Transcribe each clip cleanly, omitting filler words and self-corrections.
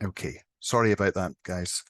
Okay, sorry about that, guys.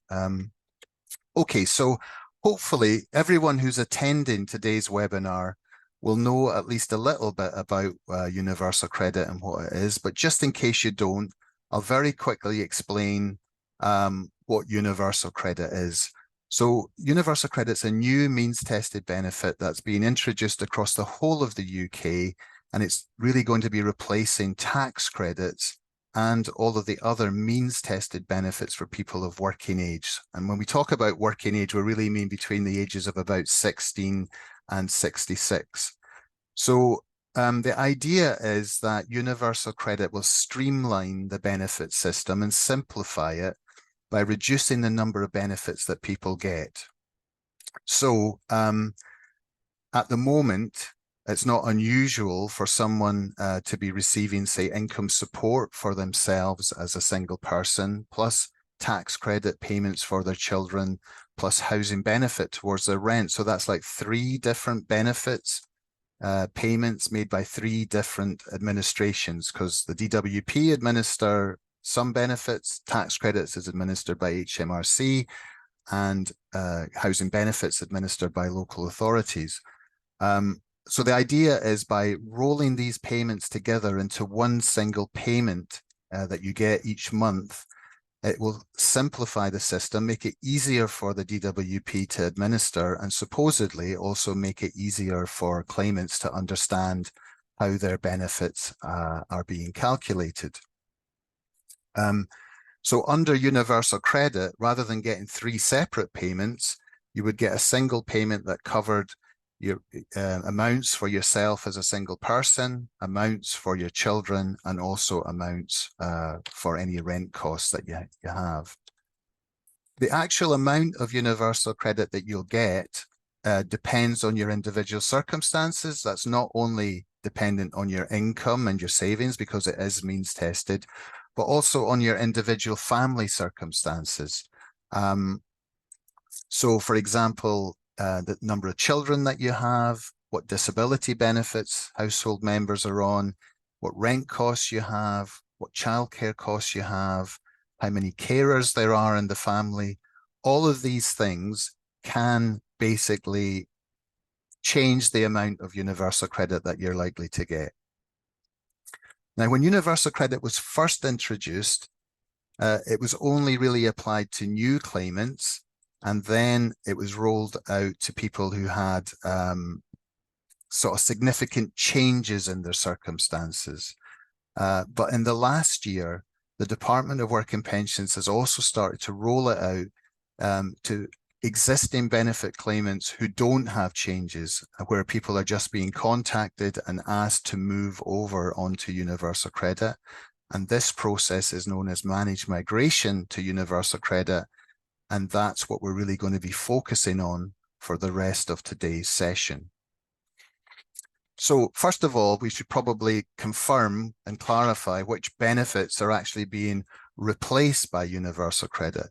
Okay, so hopefully everyone who's attending today's webinar will know at least a little bit about universal credit and what it is. But just in case you don't, I'll very quickly explain what universal credit is. So universal credit's a new means-tested benefit that's been introduced across the whole of the UK, and it's really going to be replacing tax credits and all of the other means-tested benefits for people of working age. And when we talk about working age, we really mean between the ages of about 16 and 66. So the idea is that universal credit will streamline the benefit system and simplify it by reducing the number of benefits that people get. So at the moment, it's not unusual for someone to be receiving, say, income support for themselves as a single person, plus tax credit payments for their children, plus housing benefit towards their rent. So that's like 3 different benefits, payments made by 3 different administrations, because the DWP administer some benefits, tax credits is administered by HMRC, and housing benefits administered by local authorities. So the idea is by rolling these payments together into one single payment that you get each month, it will simplify the system, make it easier for the DWP to administer, and supposedly also make it easier for claimants to understand how their benefits are being calculated. So under universal credit, rather than getting 3 separate payments, you would get a single payment that covered your amounts for yourself as a single person, amounts for your children, and also amounts for any rent costs that you have. The actual amount of universal credit that you'll get depends on your individual circumstances. That's not only dependent on your income and your savings, because it is means tested, but also on your individual family circumstances. So for example, the number of children that you have, what disability benefits household members are on, what rent costs you have, what childcare costs you have, how many carers there are in the family. All of these things can basically change the amount of universal credit that you're likely to get. Now, when universal credit was first introduced, it was only really applied to new claimants, and then it was rolled out to people who had sort of significant changes in their circumstances. But in the last year, the Department of Work and Pensions has also started to roll it out to existing benefit claimants who don't have changes, where people are just being contacted and asked to move over onto universal credit. And this process is known as managed migration to universal credit. And that's what we're really going to be focusing on for the rest of today's session. So first of all, we should probably confirm and clarify which benefits are actually being replaced by universal credit.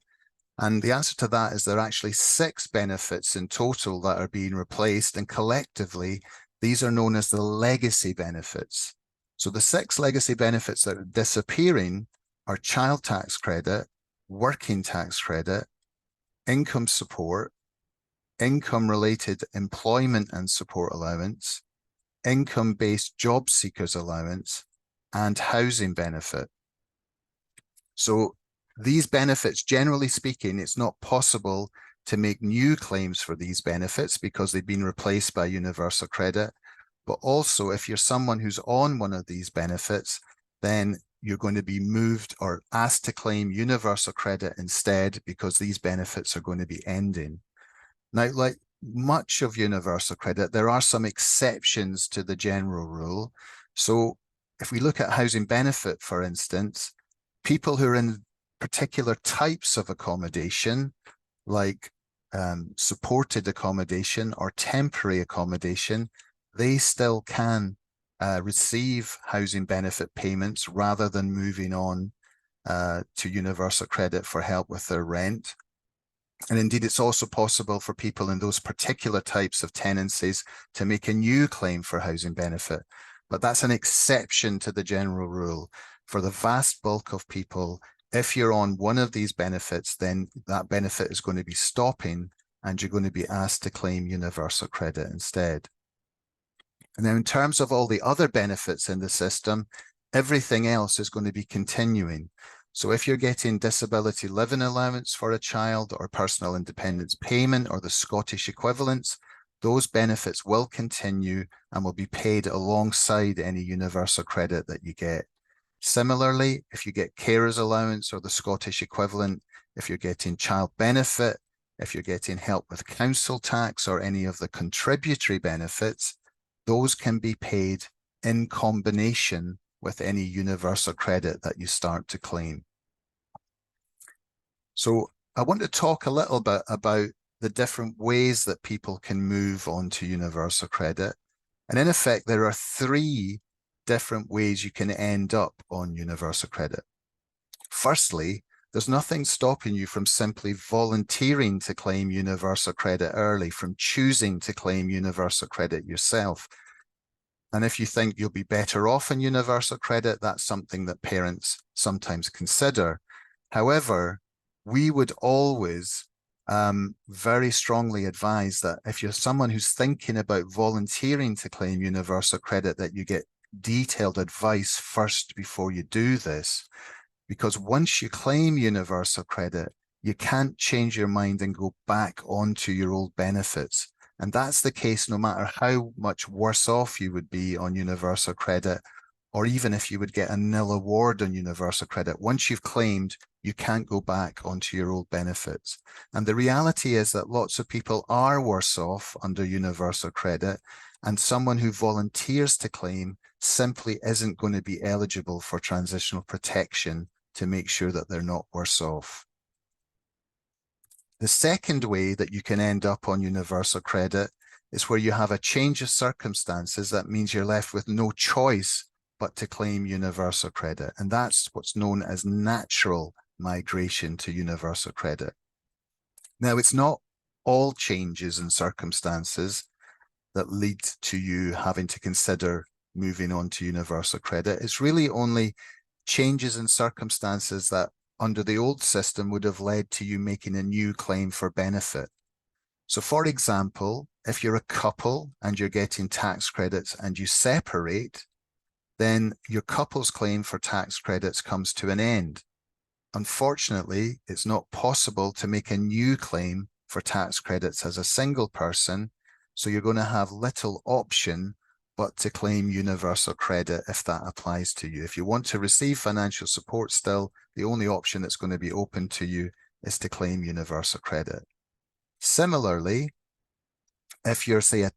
And the answer to that is there are actually 6 benefits in total that are being replaced, and collectively, these are known as the legacy benefits. So the 6 legacy benefits that are disappearing are child tax credit, working tax credit, income support, income-related employment and support allowance, income-based job seekers allowance, and housing benefit. So these benefits, generally speaking, it's not possible to make new claims for these benefits because they've been replaced by universal credit. But also, if you're someone who's on one of these benefits, then you're going to be moved or asked to claim universal credit instead, because these benefits are going to be ending. Now, like much of universal credit, there are some exceptions to the general rule. So if we look at housing benefit, for instance, people who are in particular types of accommodation, like supported accommodation or temporary accommodation, they still can receive housing benefit payments rather than moving on to universal credit for help with their rent. And indeed, it's also possible for people in those particular types of tenancies to make a new claim for housing benefit. But that's an exception to the general rule. For the vast bulk of people, if you're on one of these benefits, then that benefit is going to be stopping and you're going to be asked to claim universal credit instead. And then in terms of all the other benefits in the system, everything else is going to be continuing. So if you're getting disability living allowance for a child or personal independence payment or the Scottish equivalents, those benefits will continue and will be paid alongside any universal credit that you get. Similarly, if you get carers allowance or the Scottish equivalent, if you're getting child benefit, if you're getting help with council tax or any of the contributory benefits, those can be paid in combination with any universal credit that you start to claim. So I want to talk a little bit about the different ways that people can move on to universal credit. And in effect, there are three different ways you can end up on universal credit. Firstly, there's nothing stopping you from simply volunteering to claim universal credit early, from choosing to claim universal credit yourself. And if you think you'll be better off in universal credit, that's something that parents sometimes consider. However, we would always very strongly advise that if you're someone who's thinking about volunteering to claim universal credit, that you get detailed advice first before you do this. Because once you claim universal credit, you can't change your mind and go back onto your old benefits. And that's the case no matter how much worse off you would be on universal credit, or even if you would get a nil award on universal credit. Once you've claimed, you can't go back onto your old benefits. And the reality is that lots of people are worse off under universal credit, and someone who volunteers to claim simply isn't going to be eligible for transitional protection to make sure that they're not worse off. The second way that you can end up on universal credit is where you have a change of circumstances that means you're left with no choice but to claim universal credit. And that's what's known as natural migration to universal credit. Now, it's not all changes in circumstances that lead to you having to consider moving on to universal credit. It's really only changes in circumstances that under the old system would have led to you making a new claim for benefit. So for example, if you're a couple and you're getting tax credits and you separate, then your couple's claim for tax credits comes to an end. Unfortunately, it's not possible to make a new claim for tax credits as a single person, so you're going to have little option but to claim universal credit if that applies to you. If you want to receive financial support still, the only option that's going to be open to you is to claim universal credit. Similarly, if you're, say,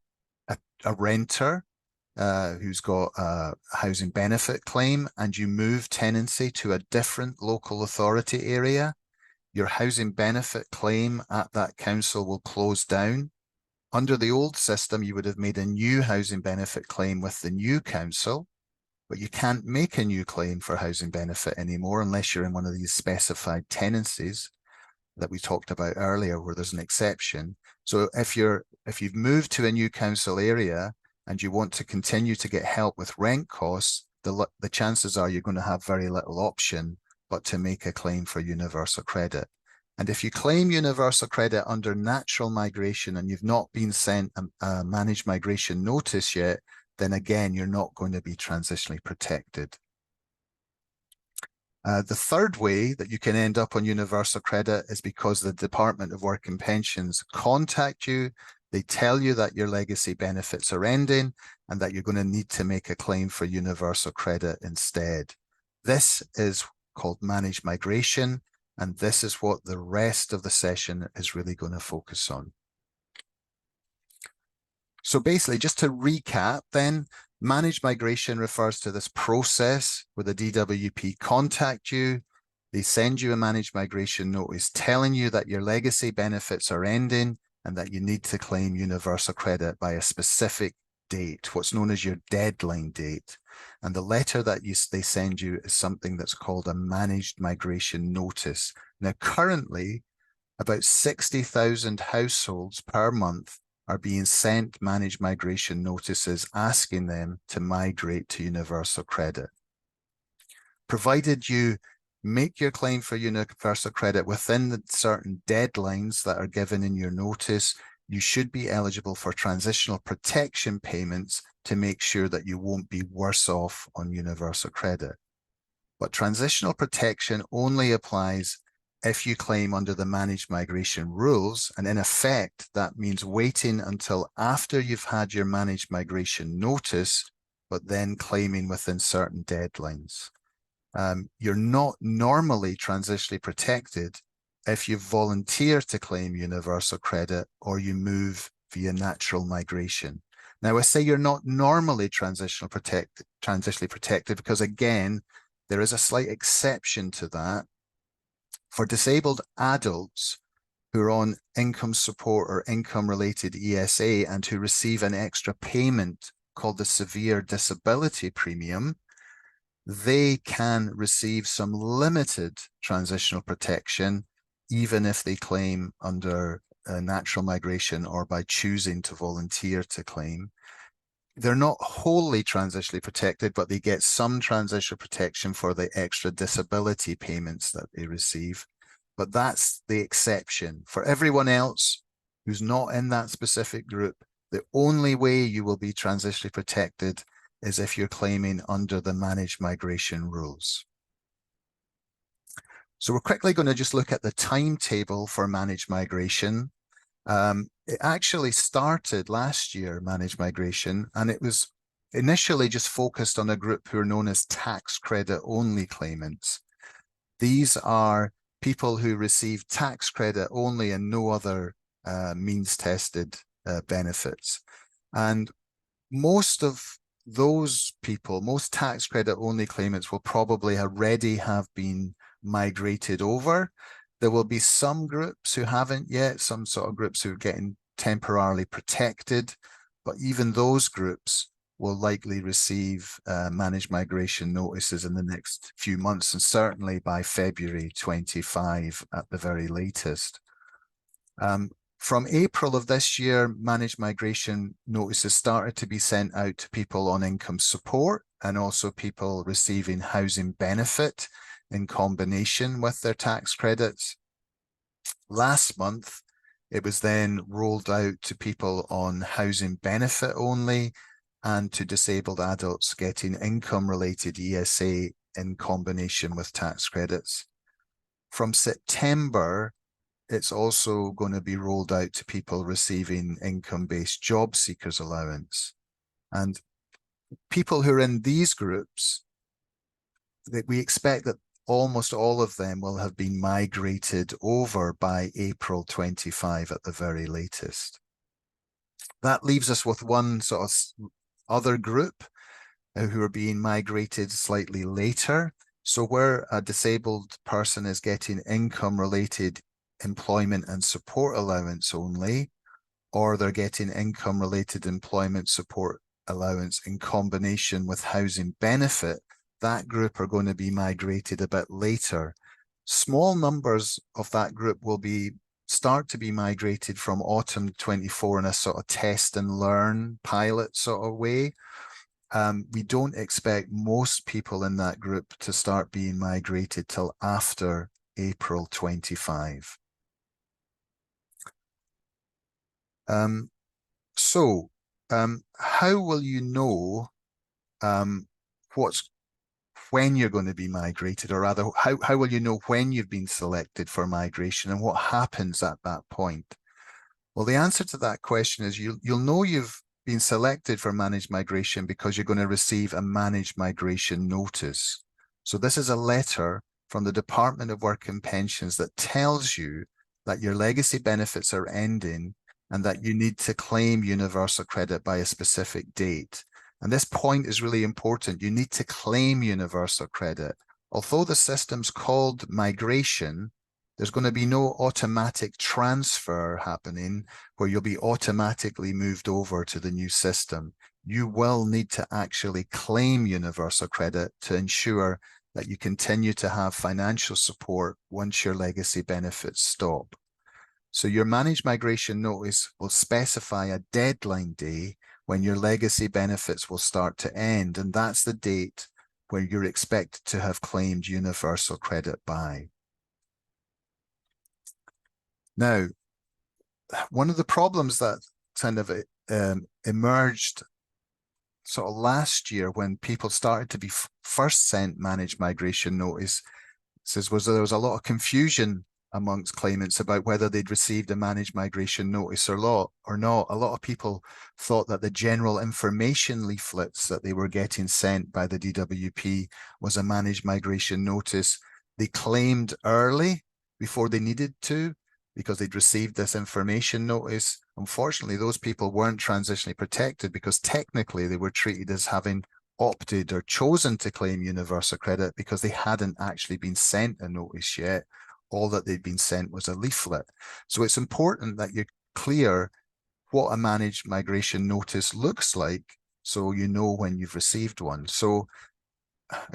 a renter who's got a housing benefit claim and you move tenancy to a different local authority area, your housing benefit claim at that council will close down. Under the old system, you would have made a new housing benefit claim with the new council, but you can't make a new claim for housing benefit anymore unless you're in one of these specified tenancies that we talked about earlier, where there's an exception. So if you've moved to a new council area and you want to continue to get help with rent costs, the chances are you're going to have very little option but to make a claim for universal credit. And if you claim universal credit under natural migration and you've not been sent a managed migration notice yet, then again, you're not going to be transitionally protected. The third way that you can end up on universal credit is because the Department of Work and Pensions contact you. They tell you that your legacy benefits are ending and that you're going to need to make a claim for universal credit instead. This is called managed migration, and this is what the rest of the session is really going to focus on. So basically, just to recap then, managed migration refers to this process where the DWP contact you, they send you a managed migration notice telling you that your legacy benefits are ending and that you need to claim universal credit by a specific date, what's known as your deadline date. And the letter that they send you is something that's called a managed migration notice. Now, currently, about 60,000 households per month are being sent managed migration notices asking them to migrate to universal credit. Provided you make your claim for universal credit within the certain deadlines that are given in your notice, you should be eligible for transitional protection payments to make sure that you won't be worse off on universal credit. But transitional protection only applies if you claim under the managed migration rules. And in effect, that means waiting until after you've had your managed migration notice, but then claiming within certain deadlines. You're not normally transitionally protected if you volunteer to claim universal credit or you move via natural migration. Now, I say you're not normally transitionally protected because, again, there is a slight exception to that. For disabled adults who are on income support or income-related ESA and who receive an extra payment called the severe disability premium, they can receive some limited transitional protection, even if they claim under natural migration or by choosing to volunteer to claim. They're not wholly transitionally protected, but they get some transitional protection for the extra disability payments that they receive. But that's the exception. For everyone else who's not in that specific group, the only way you will be transitionally protected is if you're claiming under the managed migration rules. So we're quickly going to just look at the timetable for managed migration. It actually started last year, managed migration, and it was initially just focused on a group who are known as tax credit only claimants. These are people who receive tax credit only and no other means tested benefits. And most of those people, most tax credit only claimants will probably already have been migrated over. There will be some groups who haven't yet, some sort of groups who are getting temporarily protected, but even those groups will likely receive managed migration notices in the next few months, and certainly by February 25 at the very latest. From April of this year, managed migration notices started to be sent out to people on income support and also people receiving housing benefit in combination with their tax credits. Last month, it was then rolled out to people on housing benefit only and to disabled adults getting income-related ESA in combination with tax credits. From September, it's also going to be rolled out to people receiving income-based job seekers allowance. And people who are in these groups, we expect that almost all of them will have been migrated over by April 25 at the very latest. That leaves us with one sort of other group who are being migrated slightly later. So where a disabled person is getting income-related employment and support allowance only, or they're getting income-related employment support allowance in combination with housing benefit, that group are going to be migrated a bit later. Small numbers of that group will start to be migrated from autumn 24 in a sort of test and learn pilot sort of way. We don't expect most people in that group to start being migrated till after April 25. How will you know when you're going to be migrated, or rather, how will you know when you've been selected for migration and what happens at that point? Well, the answer to that question is you'll know you've been selected for managed migration because you're going to receive a managed migration notice. So this is a letter from the Department of Work and Pensions that tells you that your legacy benefits are ending and that you need to claim universal credit by a specific date. And this point is really important. You need to claim universal credit. Although the system's called migration, there's going to be no automatic transfer happening where you'll be automatically moved over to the new system. You will need to actually claim universal credit to ensure that you continue to have financial support once your legacy benefits stop. So your managed migration notice will specify a deadline day when your legacy benefits will start to end, and that's the date where you're expected to have claimed universal credit by. Now, one of the problems that kind of emerged sort of last year when people started to be first sent managed migration notice was there was a lot of confusion amongst claimants about whether they'd received a managed migration notice or not. A lot of people thought that the general information leaflets that they were getting sent by the DWP was a managed migration notice. They claimed early before they needed to because they'd received this information notice. Unfortunately, those people weren't transitionally protected because technically they were treated as having opted or chosen to claim universal credit because they hadn't actually been sent a notice yet. All that they'd been sent was a leaflet. So it's important that you're clear what a managed migration notice looks like so you know when you've received one. So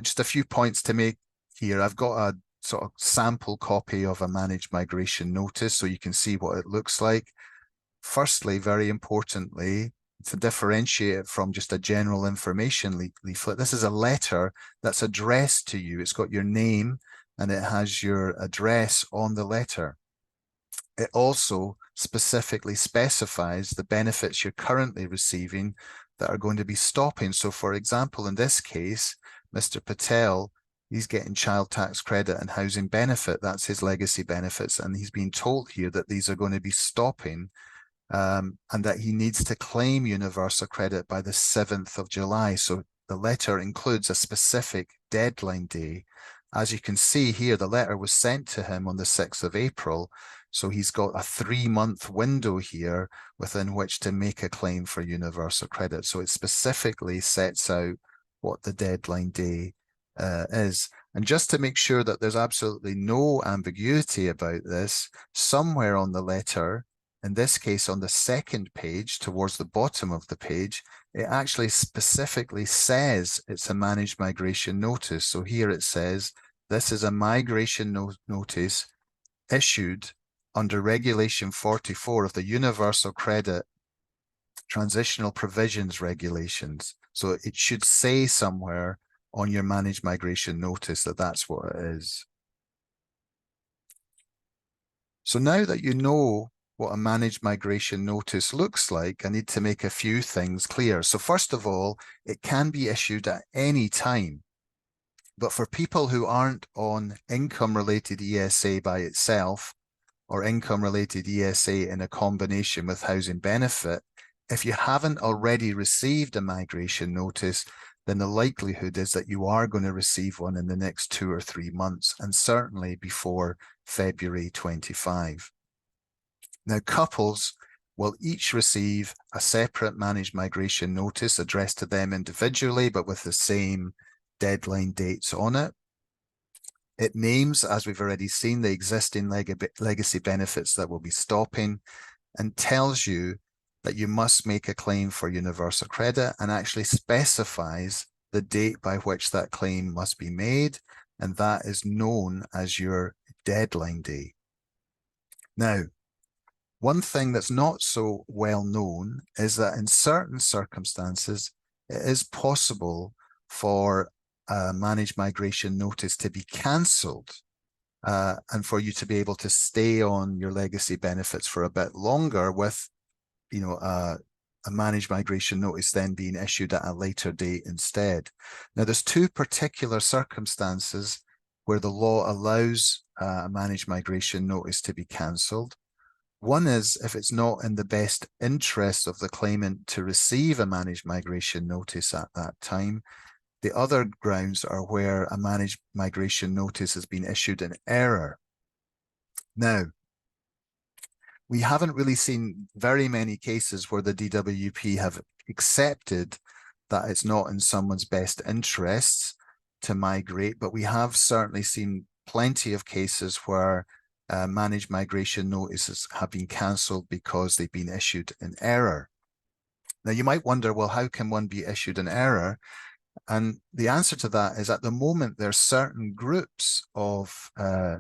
just a few points to make here. I've got a sort of sample copy of a managed migration notice so you can see what it looks like. Firstly, very importantly, to differentiate it from just a general information leaflet, this is a letter that's addressed to you. It's got your name and it has your address on the letter. It also specifically specifies the benefits you're currently receiving that are going to be stopping. So for example, in this case, Mr. Patel, he's getting child tax credit and housing benefit. That's his legacy benefits. And he's been told here that these are going to be stopping and that he needs to claim universal credit by the 7th of July. So the letter includes a specific deadline day. As you can see here, the letter was sent to him on the 6th of April. So he's got a 3-month window here within which to make a claim for universal credit. So it specifically sets out what the deadline day is. And just to make sure that there's absolutely no ambiguity about this, somewhere on the letter, in this case on the second page towards the bottom of the page, it actually specifically says it's a managed migration notice. So here it says, this is a migration notice issued under Regulation 44 of the Universal Credit Transitional Provisions Regulations. So it should say somewhere on your managed migration notice that that's what it is. So now that you know what a managed migration notice looks like, I need to make a few things clear. So first of all, it can be issued at any time. But for people who aren't on income-related ESA by itself or income-related ESA in a combination with housing benefit, if you haven't already received a migration notice, then the likelihood is that you are going to receive one in the next 2 or 3 months, and certainly before February 25. Now, couples will each receive a separate managed migration notice addressed to them individually, but with the same deadline dates on it. It names, as we've already seen, the existing legacy benefits that will be stopping and tells you that you must make a claim for universal credit and actually specifies the date by which that claim must be made, and that is known as your deadline day. Now, one thing that's not so well known is that in certain circumstances, it is possible for a managed migration notice to be cancelled and for you to be able to stay on your legacy benefits for a bit longer with, a managed migration notice then being issued at a later date instead. Now, there's 2 particular circumstances where the law allows a managed migration notice to be cancelled. One is if it's not in the best interest of the claimant to receive a managed migration notice at that time. The other grounds are where a managed migration notice has been issued in error. Now, we haven't really seen very many cases where the DWP have accepted that it's not in someone's best interests to migrate, but we have certainly seen plenty of cases where managed migration notices have been cancelled because they've been issued in error. Now, you might wonder, well, how can one be issued in error? And the answer to that is at the moment, there are certain groups of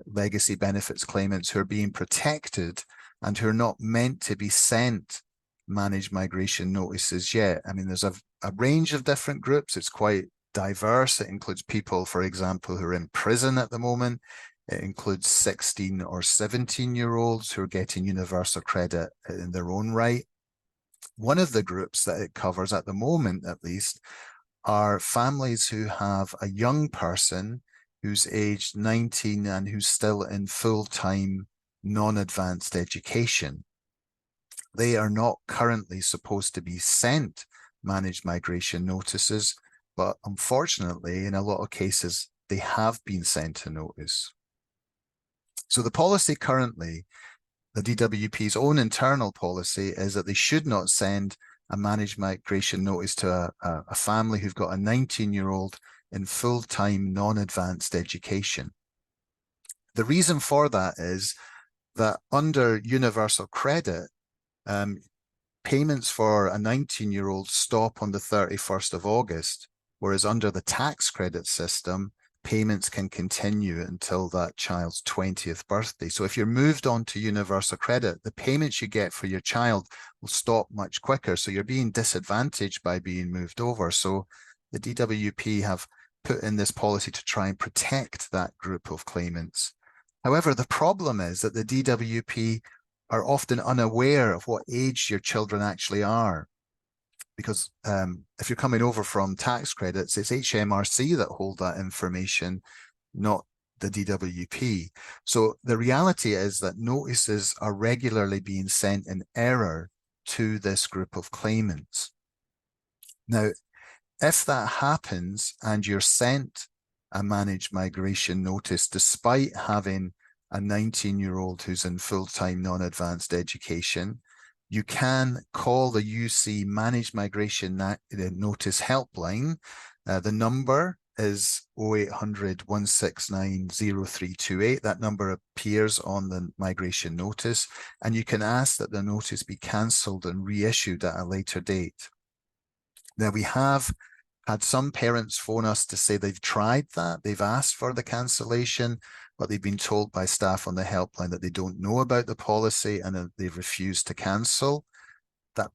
legacy benefits claimants who are being protected and who are not meant to be sent managed migration notices yet. I mean, there's a range of different groups. It's quite diverse. It includes people, for example, who are in prison at the moment. It includes 16 or 17-year-olds who are getting universal credit in their own right. One of the groups that it covers at the moment, at least, are families who have a young person who's aged 19 and who's still in full-time non-advanced education. They are not currently supposed to be sent managed migration notices, but unfortunately, in a lot of cases, they have been sent a notice. So the policy currently, the DWP's own internal policy, is that they should not send a managed migration notice to a family who've got a 19-year-old in full-time non-advanced education. The reason for that is that under universal credit, payments for a 19-year-old stop on the 31st of August, whereas under the tax credit system, payments can continue until that child's 20th birthday. So if you're moved on to universal credit, the payments you get for your child will stop much quicker. So you're being disadvantaged by being moved over. So the DWP have put in this policy to try and protect that group of claimants. However, the problem is that the DWP are often unaware of what age your children actually are. Because if you're coming over from tax credits, it's HMRC that hold that information, not the DWP. So the reality is that notices are regularly being sent in error to this group of claimants. Now, if that happens and you're sent a managed migration notice despite having a 19-year-old who's in full-time non-advanced education, you can call the UC Managed Migration Notice Helpline. The number is 0800 169 0328. That number appears on the migration notice, and you can ask that the notice be cancelled and reissued at a later date. Now, we have had some parents phone us to say they've tried that, they've asked for the cancellation, but they've been told by staff on the helpline that they don't know about the policy and they've refused to cancel. That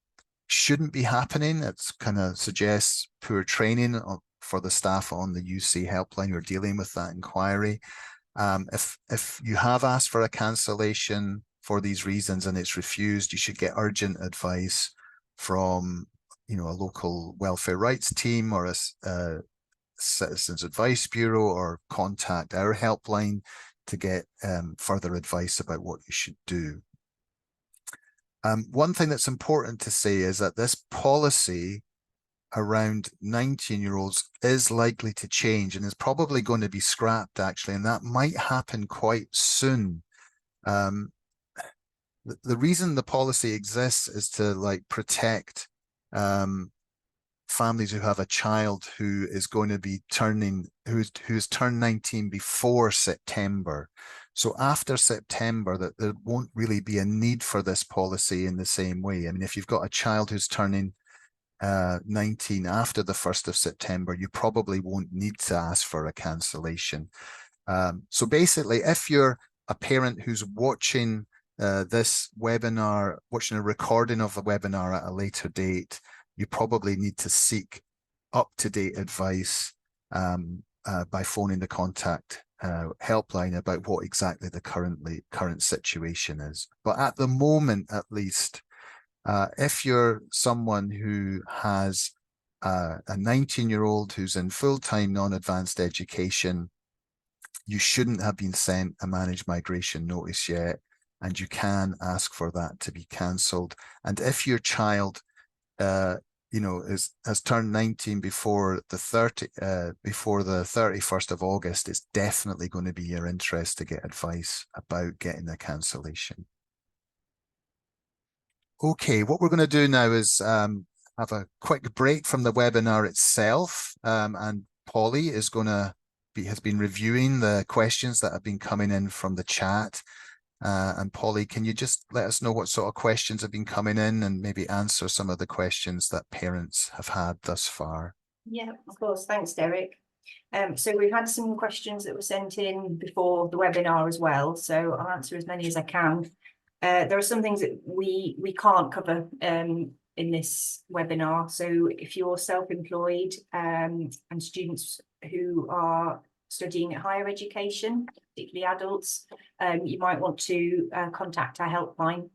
shouldn't be happening. It kind of suggests poor training for the staff on the UC helpline who are dealing with that inquiry. If you have asked for a cancellation for these reasons and it's refused, you should get urgent advice from a local welfare rights team or a Citizens Advice Bureau, or contact our helpline to get further advice about what you should do. One thing that's important to say is that this policy around 19-year-olds is likely to change and is probably going to be scrapped, actually, and that might happen quite soon. The reason the policy exists is to protect families who have a child who is going to be who's turned 19 before September. So after September, that there won't really be a need for this policy in the same way. I mean, if you've got a child who's turning 19 after the 1st of September, you probably won't need to ask for a cancellation. So basically, if you're a parent who's watching this webinar, watching a recording of the webinar at a later date, you probably need to seek up-to-date advice by phoning the contact helpline about what exactly the current situation is. But at the moment, at least, if you're someone who has a 19-year-old who's in full-time non-advanced education, you shouldn't have been sent a managed migration notice yet, and you can ask for that to be cancelled. And if your child has turned 19 before the 31st of August, it's definitely going to be your interest to get advice about getting a cancellation. Okay, what we're going to do now is have a quick break from the webinar itself, and Polly has been reviewing the questions that have been coming in from the chat. And Polly, can you just let us know what sort of questions have been coming in and maybe answer some of the questions that parents have had thus far? Yeah, of course. Thanks, Derek. So we've had some questions that were sent in before the webinar as well, so I'll answer as many as I can. There are some things that we can't cover in this webinar. So if you're self-employed and students who are studying at higher education, particularly adults, you might want to contact our helpline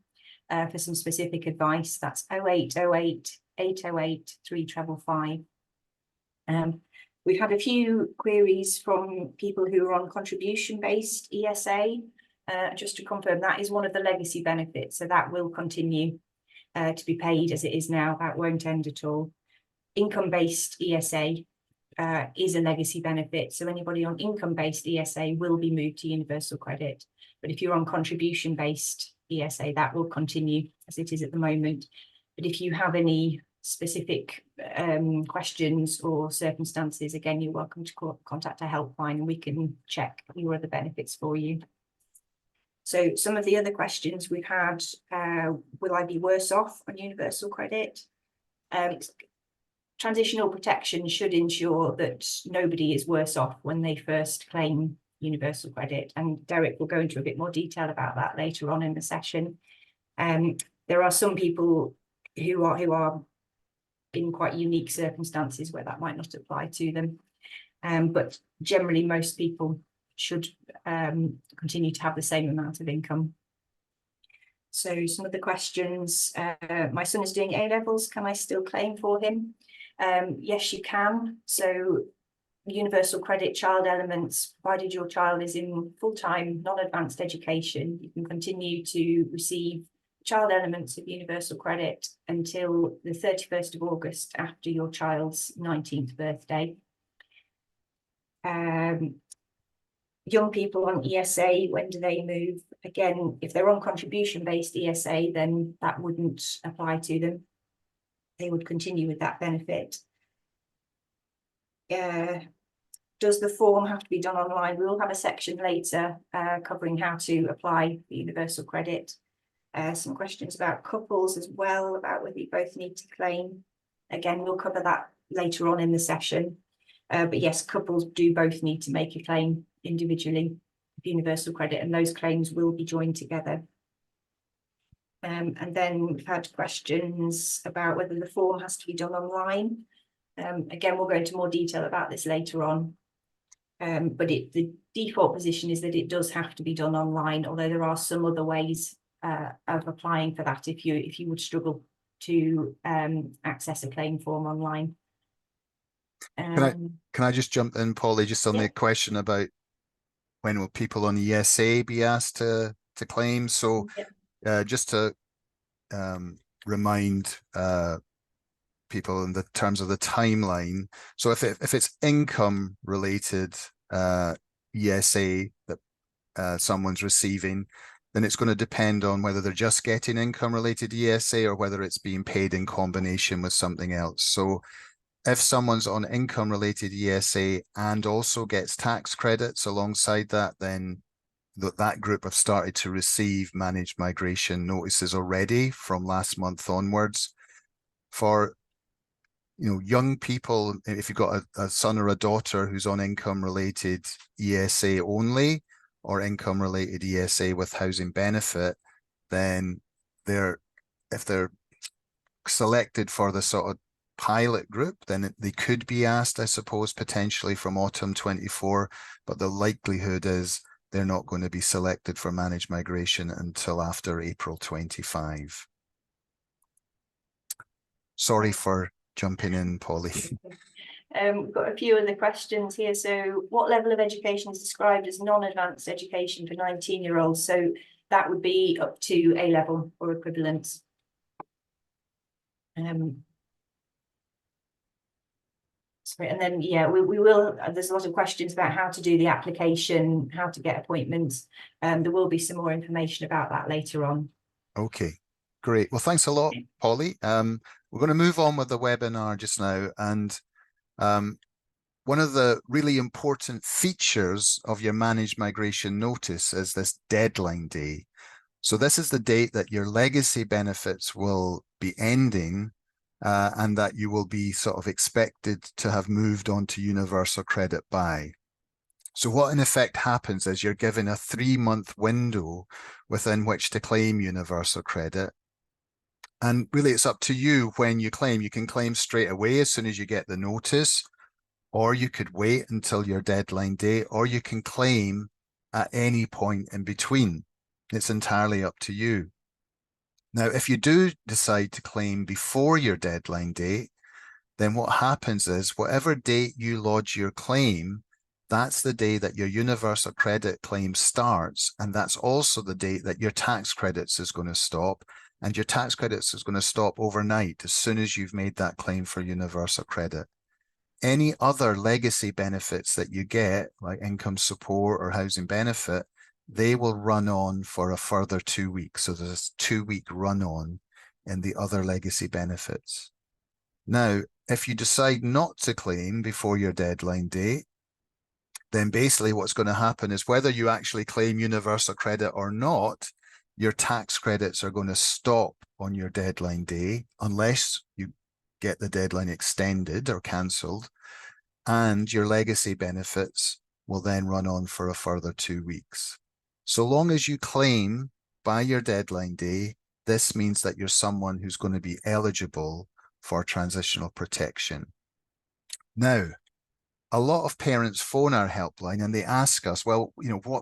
for some specific advice. That's 0808 808 3555. We've had a few queries from people who are on contribution-based ESA. Just to confirm, that is one of the legacy benefits, so that will continue to be paid as it is now. That won't end at all. Income-based ESA is a legacy benefit, so anybody on income-based ESA will be moved to universal credit. But if you're on contribution-based ESA, that will continue as it is at the moment. But if you have any specific questions or circumstances, again, you're welcome to contact our helpline and we can check your other benefits for you. So some of the other questions we've had, will I be worse off on universal credit? Transitional protection should ensure that nobody is worse off when they first claim universal credit, and Derek will go into a bit more detail about that later on in the session. There are some people who are in quite unique circumstances where that might not apply to them, but generally most people should continue to have the same amount of income. So some of the questions, my son is doing A-levels, can I still claim for him? Yes, you can. So universal credit child elements, provided your child is in full-time non-advanced education, you can continue to receive child elements of universal credit until the 31st of August after your child's 19th birthday. Young people on ESA, when do they move? Again, if they're on contribution-based ESA, then that wouldn't apply to them. They would continue with that benefit. Does the form have to be done online? We will have a section later covering how to apply the universal credit. Some questions about couples as well, about whether you both need to claim. Again, we'll cover that later on in the session. But yes, couples do both need to make a claim individually for universal credit, and those claims will be joined together. And then we've had questions about whether the form has to be done online. Again, we'll go into more detail about this later on. But the default position is that it does have to be done online, although there are some other ways of applying for that if you would struggle to access a claim form online. Can I just jump in, Polly, just on the question about when will people on ESA be asked to claim? So just to remind people in the terms of the timeline. So if it's income related ESA that someone's receiving, then it's going to depend on whether they're just getting income related ESA or whether it's being paid in combination with something else. So if someone's on income related ESA and also gets tax credits alongside that, then that group have started to receive managed migration notices already from last month onwards. For young people, if you've got a son or a daughter who's on income related ESA only or income related ESA with housing benefit, then if they're selected for the sort of pilot group, then they could be asked, I suppose, potentially from autumn 24, but the likelihood is they're not going to be selected for managed migration until after April 25. Sorry for jumping in, Polly. We've got a few other questions here. So what level of education is described as non-advanced education for 19-year-olds? So that would be up to A-level or equivalent. Sorry, and then, we will, there's a lot of questions about how to do the application, how to get appointments. There will be some more information about that later on. Okay, great. Well, thanks a lot, Polly. We're going to move on with the webinar just now. And one of the really important features of your managed migration notice is this deadline day. So this is the date that your legacy benefits will be ending and that you will be sort of expected to have moved on to universal credit by. So what in effect happens is you're given a 3-month window within which to claim universal credit. And really, it's up to you when you claim. You can claim straight away as soon as you get the notice, or you could wait until your deadline date, or you can claim at any point in between. It's entirely up to you. Now, if you do decide to claim before your deadline date, then what happens is whatever date you lodge your claim, that's the day that your universal credit claim starts. And that's also the date that your tax credits is going to stop. And your tax credits is going to stop overnight as soon as you've made that claim for universal credit. Any other legacy benefits that you get, like income support or housing benefit, they will run on for a further 2 weeks. So there's a 2-week run on in the other legacy benefits. Now, if you decide not to claim before your deadline date, then basically what's going to happen is whether you actually claim universal credit or not, your tax credits are going to stop on your deadline day unless you get the deadline extended or cancelled, and your legacy benefits will then run on for a further 2 weeks. So long as you claim by your deadline day, this means that you're someone who's going to be eligible for transitional protection. Now, a lot of parents phone our helpline and they ask us, well,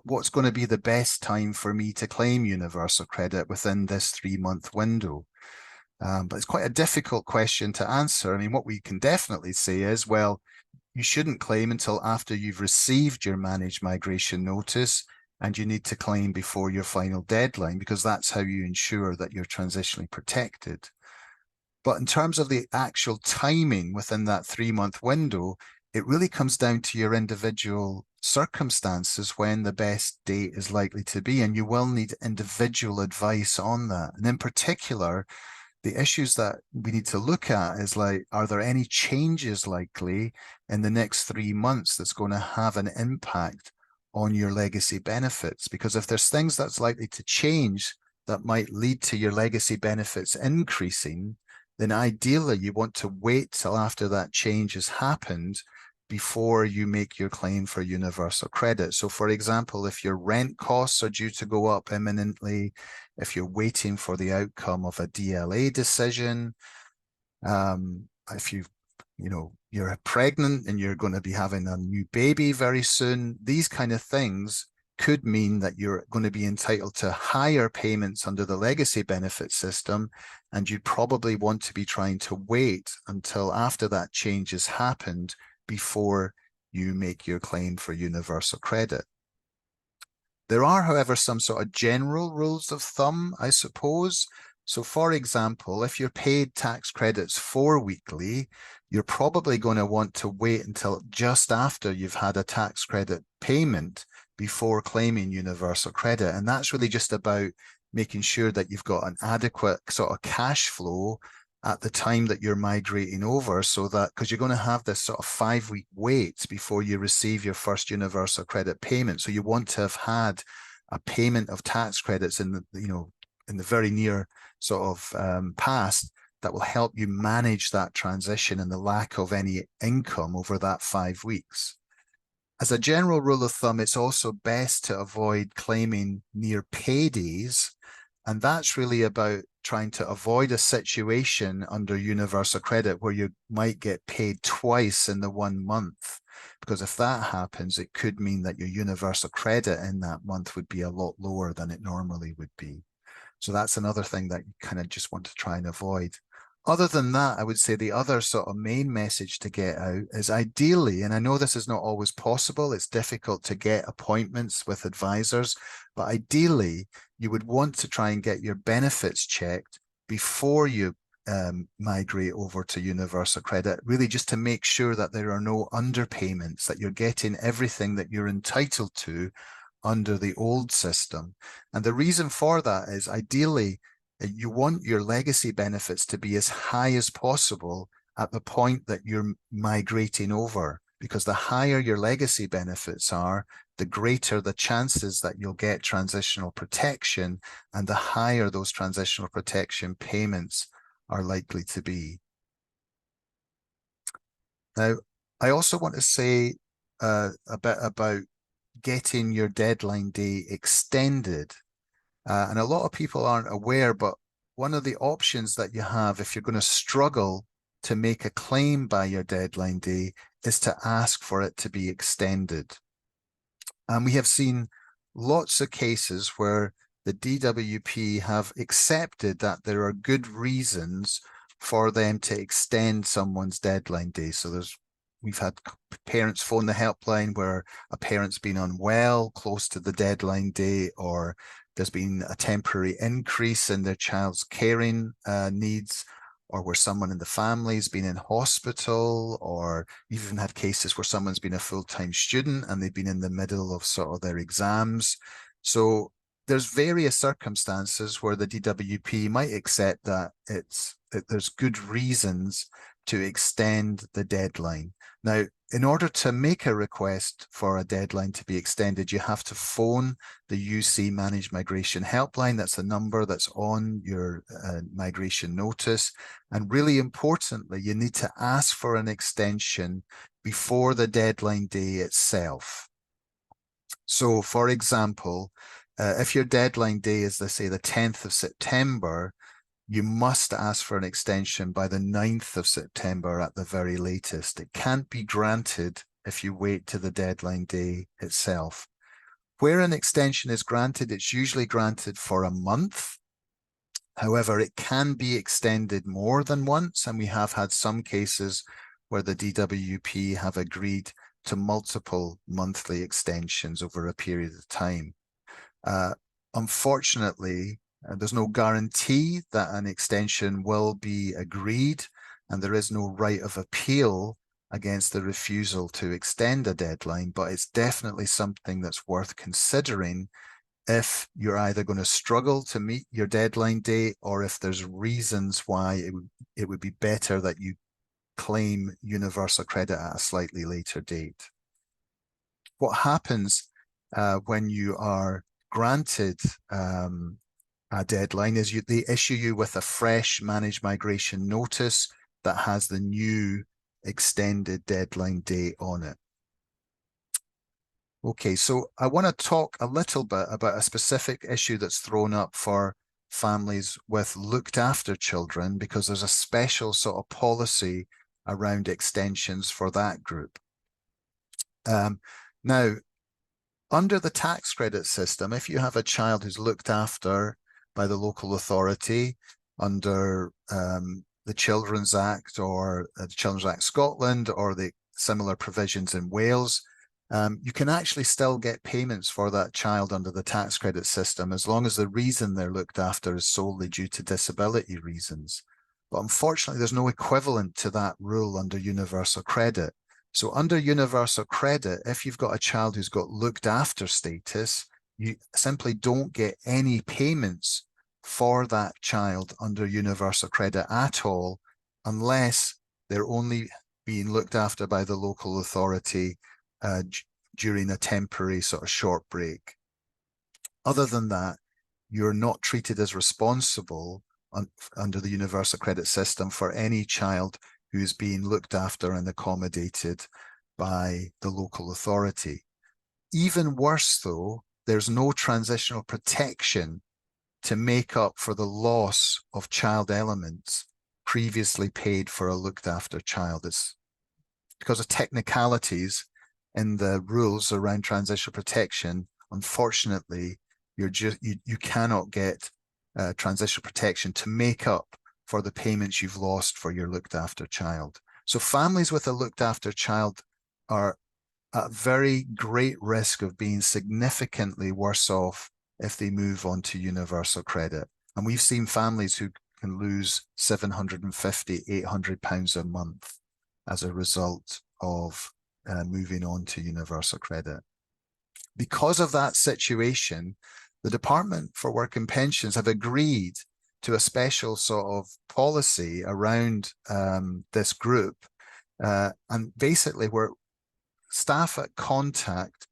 what's going to be the best time for me to claim universal credit within this 3-month window? But it's quite a difficult question to answer. I mean, what we can definitely say is, well, you shouldn't claim until after you've received your managed migration notice, and you need to claim before your final deadline, because that's how you ensure that you're transitionally protected. But in terms of the actual timing within that 3-month window, it really comes down to your individual circumstances when the best date is likely to be, and you will need individual advice on that. And in particular, the issues that we need to look at is like, are there any changes likely in the next 3 months that's going to have an impact on your legacy benefits? Because if there's things that's likely to change that might lead to your legacy benefits increasing, then ideally you want to wait till after that change has happened before you make your claim for universal credit. So for example, if your rent costs are due to go up imminently, if you're waiting for the outcome of a DLA decision, if you're pregnant and you're going to be having a new baby very soon, these kind of things could mean that you're going to be entitled to higher payments under the legacy benefit system, and you'd probably want to be trying to wait until after that change has happened before you make your claim for universal credit. There are, however, some sort of general rules of thumb, I suppose. So for example, if you're paid tax credits 4-weekly, you're probably going to want to wait until just after you've had a tax credit payment before claiming universal credit. And that's really just about making sure that you've got an adequate sort of cash flow at the time that you're migrating over, so that, because you're going to have this sort of 5-week wait before you receive your first universal credit payment. So you want to have had a payment of tax credits in the very near sort of past that will help you manage that transition and the lack of any income over that 5 weeks. As a general rule of thumb, it's also best to avoid claiming near paydays. And that's really about trying to avoid a situation under universal credit where you might get paid twice in the 1 month. Because if that happens, it could mean that your universal credit in that month would be a lot lower than it normally would be. So that's another thing that you kind of just want to try and avoid. Other than that, I would say the other sort of main message to get out is, ideally, and I know this is not always possible, it's difficult to get appointments with advisors, but ideally you would want to try and get your benefits checked before you migrate over to universal credit, really just to make sure that there are no underpayments, that you're getting everything that you're entitled to under the old system. And the reason for that is, ideally, you want your legacy benefits to be as high as possible at the point that you're migrating over, because the higher your legacy benefits are, the greater the chances that you'll get transitional protection, and the higher those transitional protection payments are likely to be. Now, I also want to say a bit about getting your deadline day extended. And a lot of people aren't aware, but one of the options that you have if you're going to struggle to make a claim by your deadline day is to ask for it to be extended. And we have seen lots of cases where the DWP have accepted that there are good reasons for them to extend someone's deadline day. So we've had parents phone the helpline where a parent's been unwell close to the deadline day, or there's been a temporary increase in their child's caring needs, or where someone in the family's been in hospital, or you've even had cases where someone's been a full-time student and they've been in the middle of sort of their exams. So there's various circumstances where the DWP might accept that there's good reasons to extend the deadline. Now, in order to make a request for a deadline to be extended, you have to phone the UC Managed Migration Helpline. That's the number that's on your migration notice. And really importantly, you need to ask for an extension before the deadline day itself. So, for example, if your deadline day is, let's say, the 10th of September, you must ask for an extension by the 9th of September at the very latest. It can't be granted if you wait to the deadline day itself. Where an extension is granted, it's usually granted for a month. However, it can be extended more than once, and we have had some cases where the DWP have agreed to multiple monthly extensions over a period of time. Unfortunately, there's no guarantee that an extension will be agreed, and there is no right of appeal against the refusal to extend a deadline, but it's definitely something that's worth considering if you're either going to struggle to meet your deadline date, or if there's reasons why it would be better that you claim universal credit at a slightly later date. What happens when you are granted a deadline is they issue you with a fresh managed migration notice that has the new extended deadline date on it. Okay, so I want to talk a little bit about a specific issue that's thrown up for families with looked after children, because there's a special sort of policy around extensions for that group. Now, under the tax credit system, if you have a child who's looked after by the local authority under the Children's Act, or the Children's Act Scotland, or the similar provisions in Wales, you can actually still get payments for that child under the tax credit system as long as the reason they're looked after is solely due to disability reasons. But unfortunately, there's no equivalent to that rule under universal credit. So under universal credit, if you've got a child who's got looked after status, you simply don't get any payments for that child under universal credit at all, unless they're only being looked after by the local authority during a temporary sort of short break. Other than that, you're not treated as responsible under the universal credit system for any child who's being looked after and accommodated by the local authority. Even worse though, there's no transitional protection to make up for the loss of child elements previously paid for a looked after child. It's because of technicalities in the rules around transitional protection. Unfortunately, you cannot get transitional protection to make up for the payments you've lost for your looked after child. So families with a looked after child are at very great risk of being significantly worse off if they move on to universal credit. And we've seen families who can lose £750, £800 a month as a result of moving on to universal credit. Because of that situation, the Department for Work and Pensions have agreed to a special sort of policy around this group. And basically, where staff at contact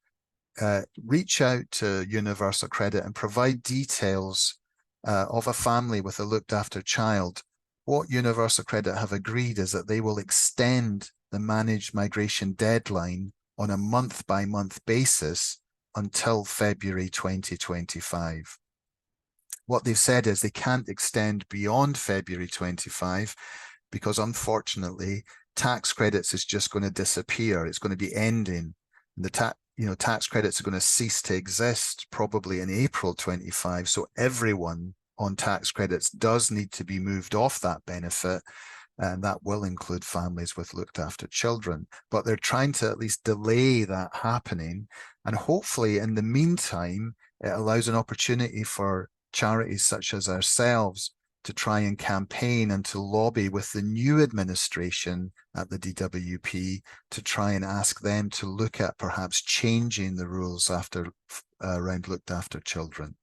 reach out to universal credit and provide details of a family with a looked after child. What universal credit have agreed is that they will extend the managed migration deadline on a month-by-month basis until February 2025. what they've said is they can't extend beyond February 25 because unfortunately tax credits is just going to disappear. It's going to be ending. The tax credits are going to cease to exist probably in April 25. So everyone on tax credits does need to be moved off that benefit. And that will include families with looked after children. But they're trying to at least delay that happening. And hopefully in the meantime, it allows an opportunity for charities such as ourselves to try and campaign and to lobby with the new administration at the DWP to try and ask them to look at perhaps changing the rules around looked after children.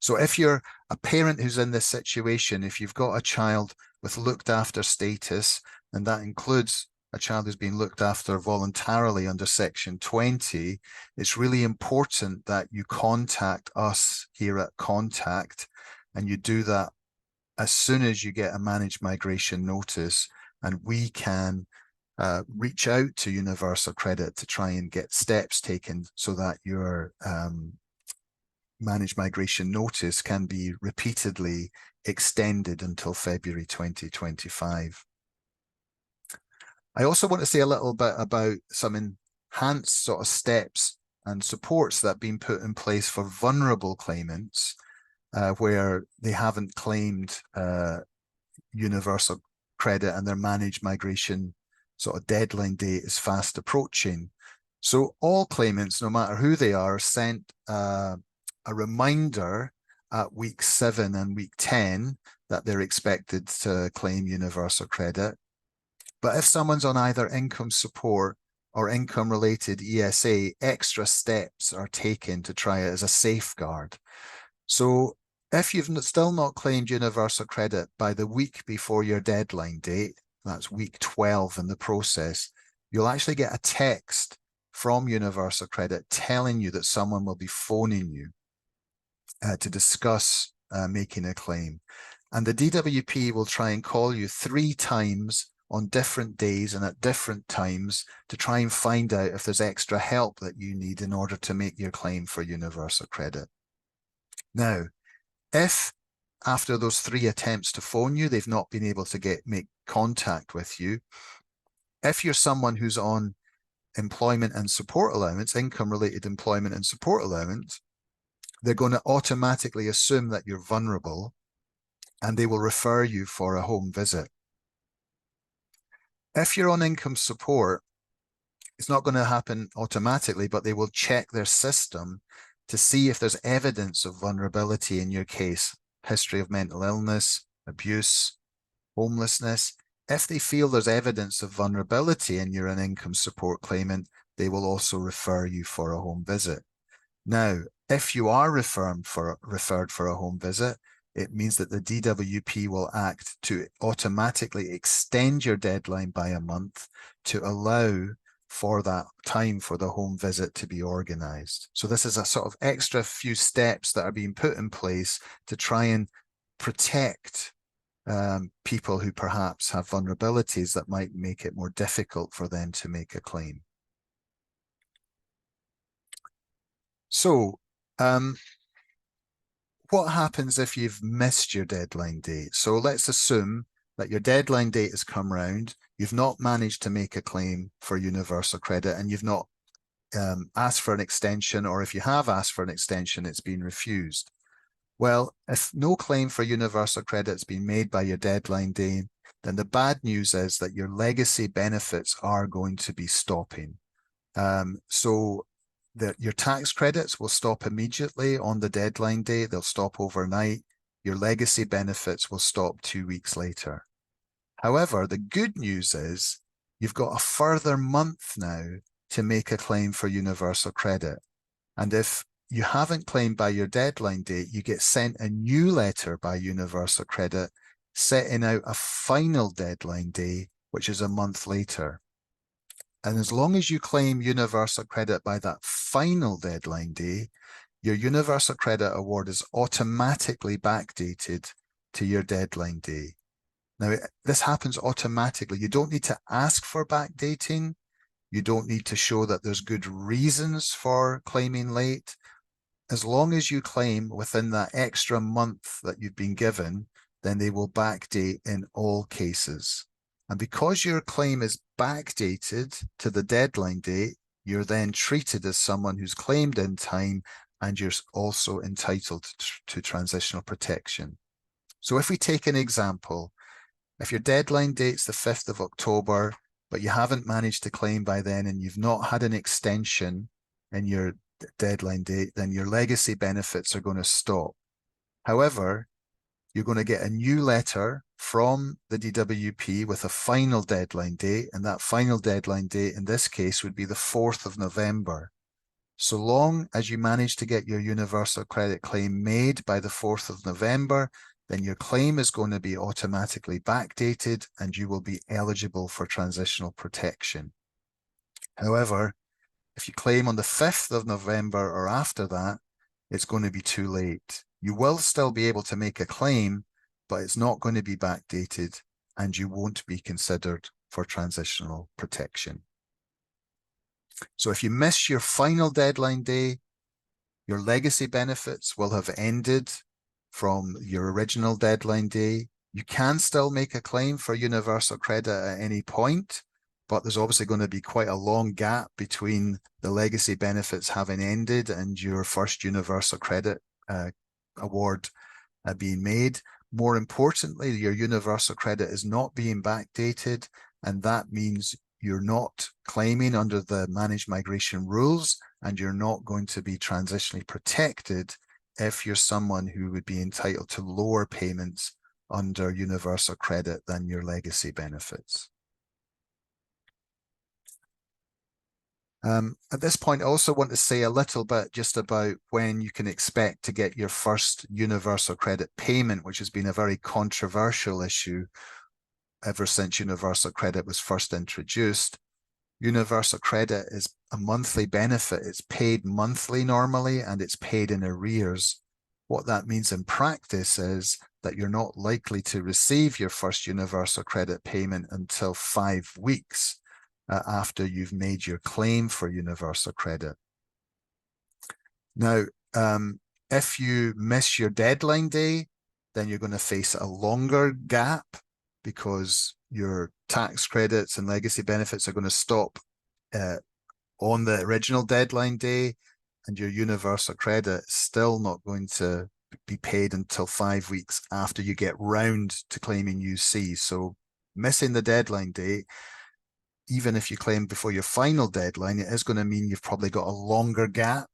So if you're a parent who's in this situation, if you've got a child with looked after status, and that includes a child who's been looked after voluntarily under Section 20, it's really important that you contact us here at Contact, and you do that as soon as you get a managed migration notice, and we can reach out to Universal Credit to try and get steps taken so that your managed migration notice can be repeatedly extended until February 2025. I also want to say a little bit about some enhanced sort of steps and supports that have been put in place for vulnerable claimants where they haven't claimed universal credit and their managed migration sort of deadline date is fast approaching. So all claimants, no matter who they are sent a reminder at week 7 and week 10 that they're expected to claim universal credit. But if someone's on either income support or income-related ESA, extra steps are taken to try it as a safeguard. So if you've still not claimed universal credit by the week before your deadline date, that's week 12 in the process, you'll actually get a text from Universal Credit telling you that someone will be phoning you to discuss making a claim. And the DWP will try and call you 3 times on different days and at different times to try and find out if there's extra help that you need in order to make your claim for universal credit. Now, if after those 3 attempts to phone you, they've not been able to make contact with you, if you're someone who's on employment and support allowance, income-related employment and support allowance, they're going to automatically assume that you're vulnerable and they will refer you for a home visit. If you're on income support, it's not going to happen automatically, but they will check their system to see if there's evidence of vulnerability in your case, history of mental illness, abuse, homelessness. If they feel there's evidence of vulnerability and you're an income support claimant, they will also refer you for a home visit. Now, if you are referred for a home visit, it means that the DWP will act to automatically extend your deadline by a month to allow for that time for the home visit to be organised. So this is a sort of extra few steps that are being put in place to try and protect people who perhaps have vulnerabilities that might make it more difficult for them to make a claim. So, what happens if you've missed your deadline date? So let's assume that your deadline date has come round, you've not managed to make a claim for universal credit, and you've not asked for an extension, or if you have asked for an extension, it's been refused. Well, if no claim for universal credit has been made by your deadline date, then the bad news is that your legacy benefits are going to be stopping. So your tax credits will stop immediately on the deadline date. They'll stop overnight. Your legacy benefits will stop 2 weeks later. However, the good news is you've got a further month now to make a claim for universal credit. And if you haven't claimed by your deadline date, you get sent a new letter by Universal Credit setting out a final deadline day, which is a month later. And as long as you claim Universal Credit by that final deadline day, your Universal Credit award is automatically backdated to your deadline day. Now, this happens automatically. You don't need to ask for backdating. You don't need to show that there's good reasons for claiming late. as long as you claim within that extra month that you've been given, then they will backdate in all cases. And because your claim is backdated to the deadline date, you're then treated as someone who's claimed in time, and you're also entitled to transitional protection. So if we take an example, if your deadline date's the 5th of October, but you haven't managed to claim by then and you've not had an extension in your deadline date, then your legacy benefits are going to stop. However, you're going to get a new letter from the DWP with a final deadline date, and that final deadline date in this case would be the 4th of November. So long as you manage to get your universal credit claim made by the 4th of November, then your claim is going to be automatically backdated and you will be eligible for transitional protection. However, if you claim on the 5th of November or after that, it's going to be too late. You will still be able to make a claim, but it's not going to be backdated and you won't be considered for transitional protection. So if you miss your final deadline day, your legacy benefits will have ended from your original deadline day. You can still make a claim for universal credit at any point, but there's obviously going to be quite a long gap between the legacy benefits having ended and your first universal credit award being made. More importantly, your universal credit is not being backdated, and that means you're not claiming under the managed migration rules, and you're not going to be transitionally protected if you're someone who would be entitled to lower payments under universal credit than your legacy benefits. At this point, I also want to say a little bit just about when you can expect to get your first universal credit payment, which has been a very controversial issue ever since universal credit was first introduced. Universal credit is a monthly benefit. It's paid monthly normally, and it's paid in arrears. What that means in practice is that you're not likely to receive your first universal credit payment until 5 weeks after you've made your claim for universal credit. Now, if you miss your deadline day, then you're going to face a longer gap because your tax credits and legacy benefits are going to stop on the original deadline day, and your universal credit is still not going to be paid until 5 weeks after you get round to claiming UC. So missing the deadline date, even if you claim before your final deadline, it is going to mean you've probably got a longer gap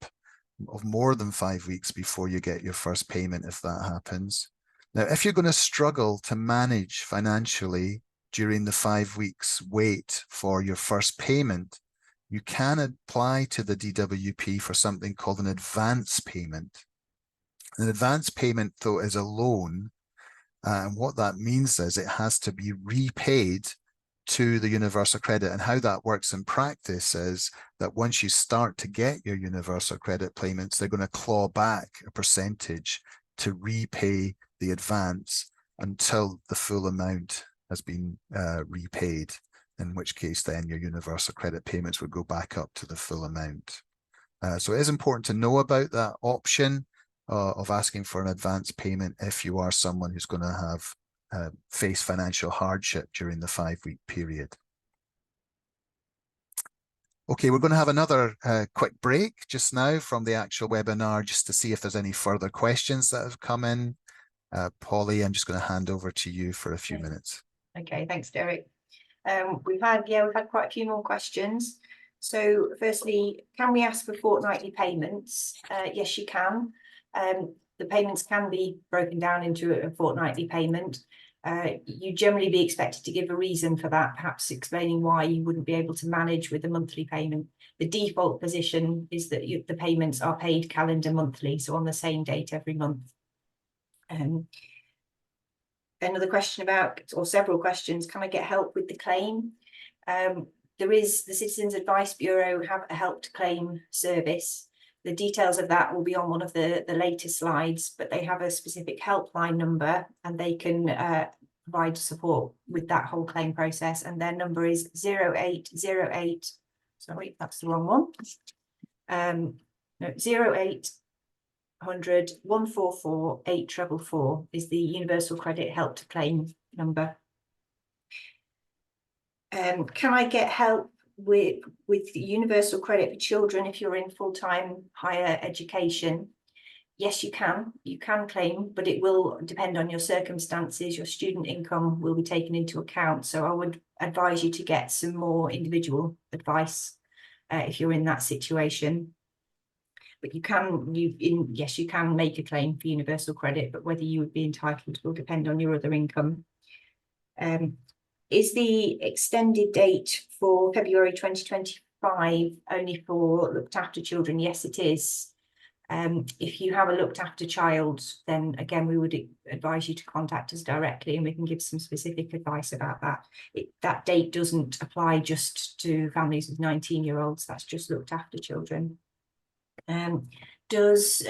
of more than 5 weeks before you get your first payment if that happens. Now, if you're going to struggle to manage financially during the 5 weeks wait for your first payment, you can apply to the DWP for something called an advance payment. An advance payment, though, is a loan, and what that means is it has to be repaid to the universal credit. And how that works in practice is that once you start to get your universal credit payments, they're going to claw back a percentage to repay the advance until the full amount has been repaid, in which case then your universal credit payments would go back up to the full amount. So it is important to know about that option of asking for an advance payment if you are someone who's going to have face financial hardship during the 5 week period. Okay, we're going to have another quick break just now from the actual webinar just to see if there's any further questions that have come in. Polly, I'm just going to hand over to you for a few minutes. Okay, thanks, Derek. We've had quite a few more questions. So firstly, can we ask for fortnightly payments? Yes, you can. The payments can be broken down into a fortnightly payment. You generally be expected to give a reason for that, perhaps explaining why you wouldn't be able to manage with a monthly payment. The default position is that the payments are paid calendar monthly, so on the same date every month. Another question about, or several questions, can I get help with the claim? There is the Citizens Advice Bureau have a help to claim service. The details of that will be on one of the later slides, but they have a specific helpline number and they can provide support with that whole claim process. And their number is 0808, sorry, that's the wrong one. No, 08 0800 144 8444 is the Universal Credit Help to Claim number. Can I get help with universal credit for children if you're in full-time higher education? Yes, you can. You can claim, but it will depend on your circumstances. Your student income will be taken into account. So I would advise you to get some more individual advice if you're in that situation. But you can, yes, you can make a claim for universal credit, but whether you would be entitled will depend on your other income. Is the extended date for February 2025 only for looked after children? Yes, it is. If you have a looked after child, then again, we would advise you to contact us directly and we can give some specific advice about that. That date doesn't apply just to families with 19-year-olds, that's just looked after children. Does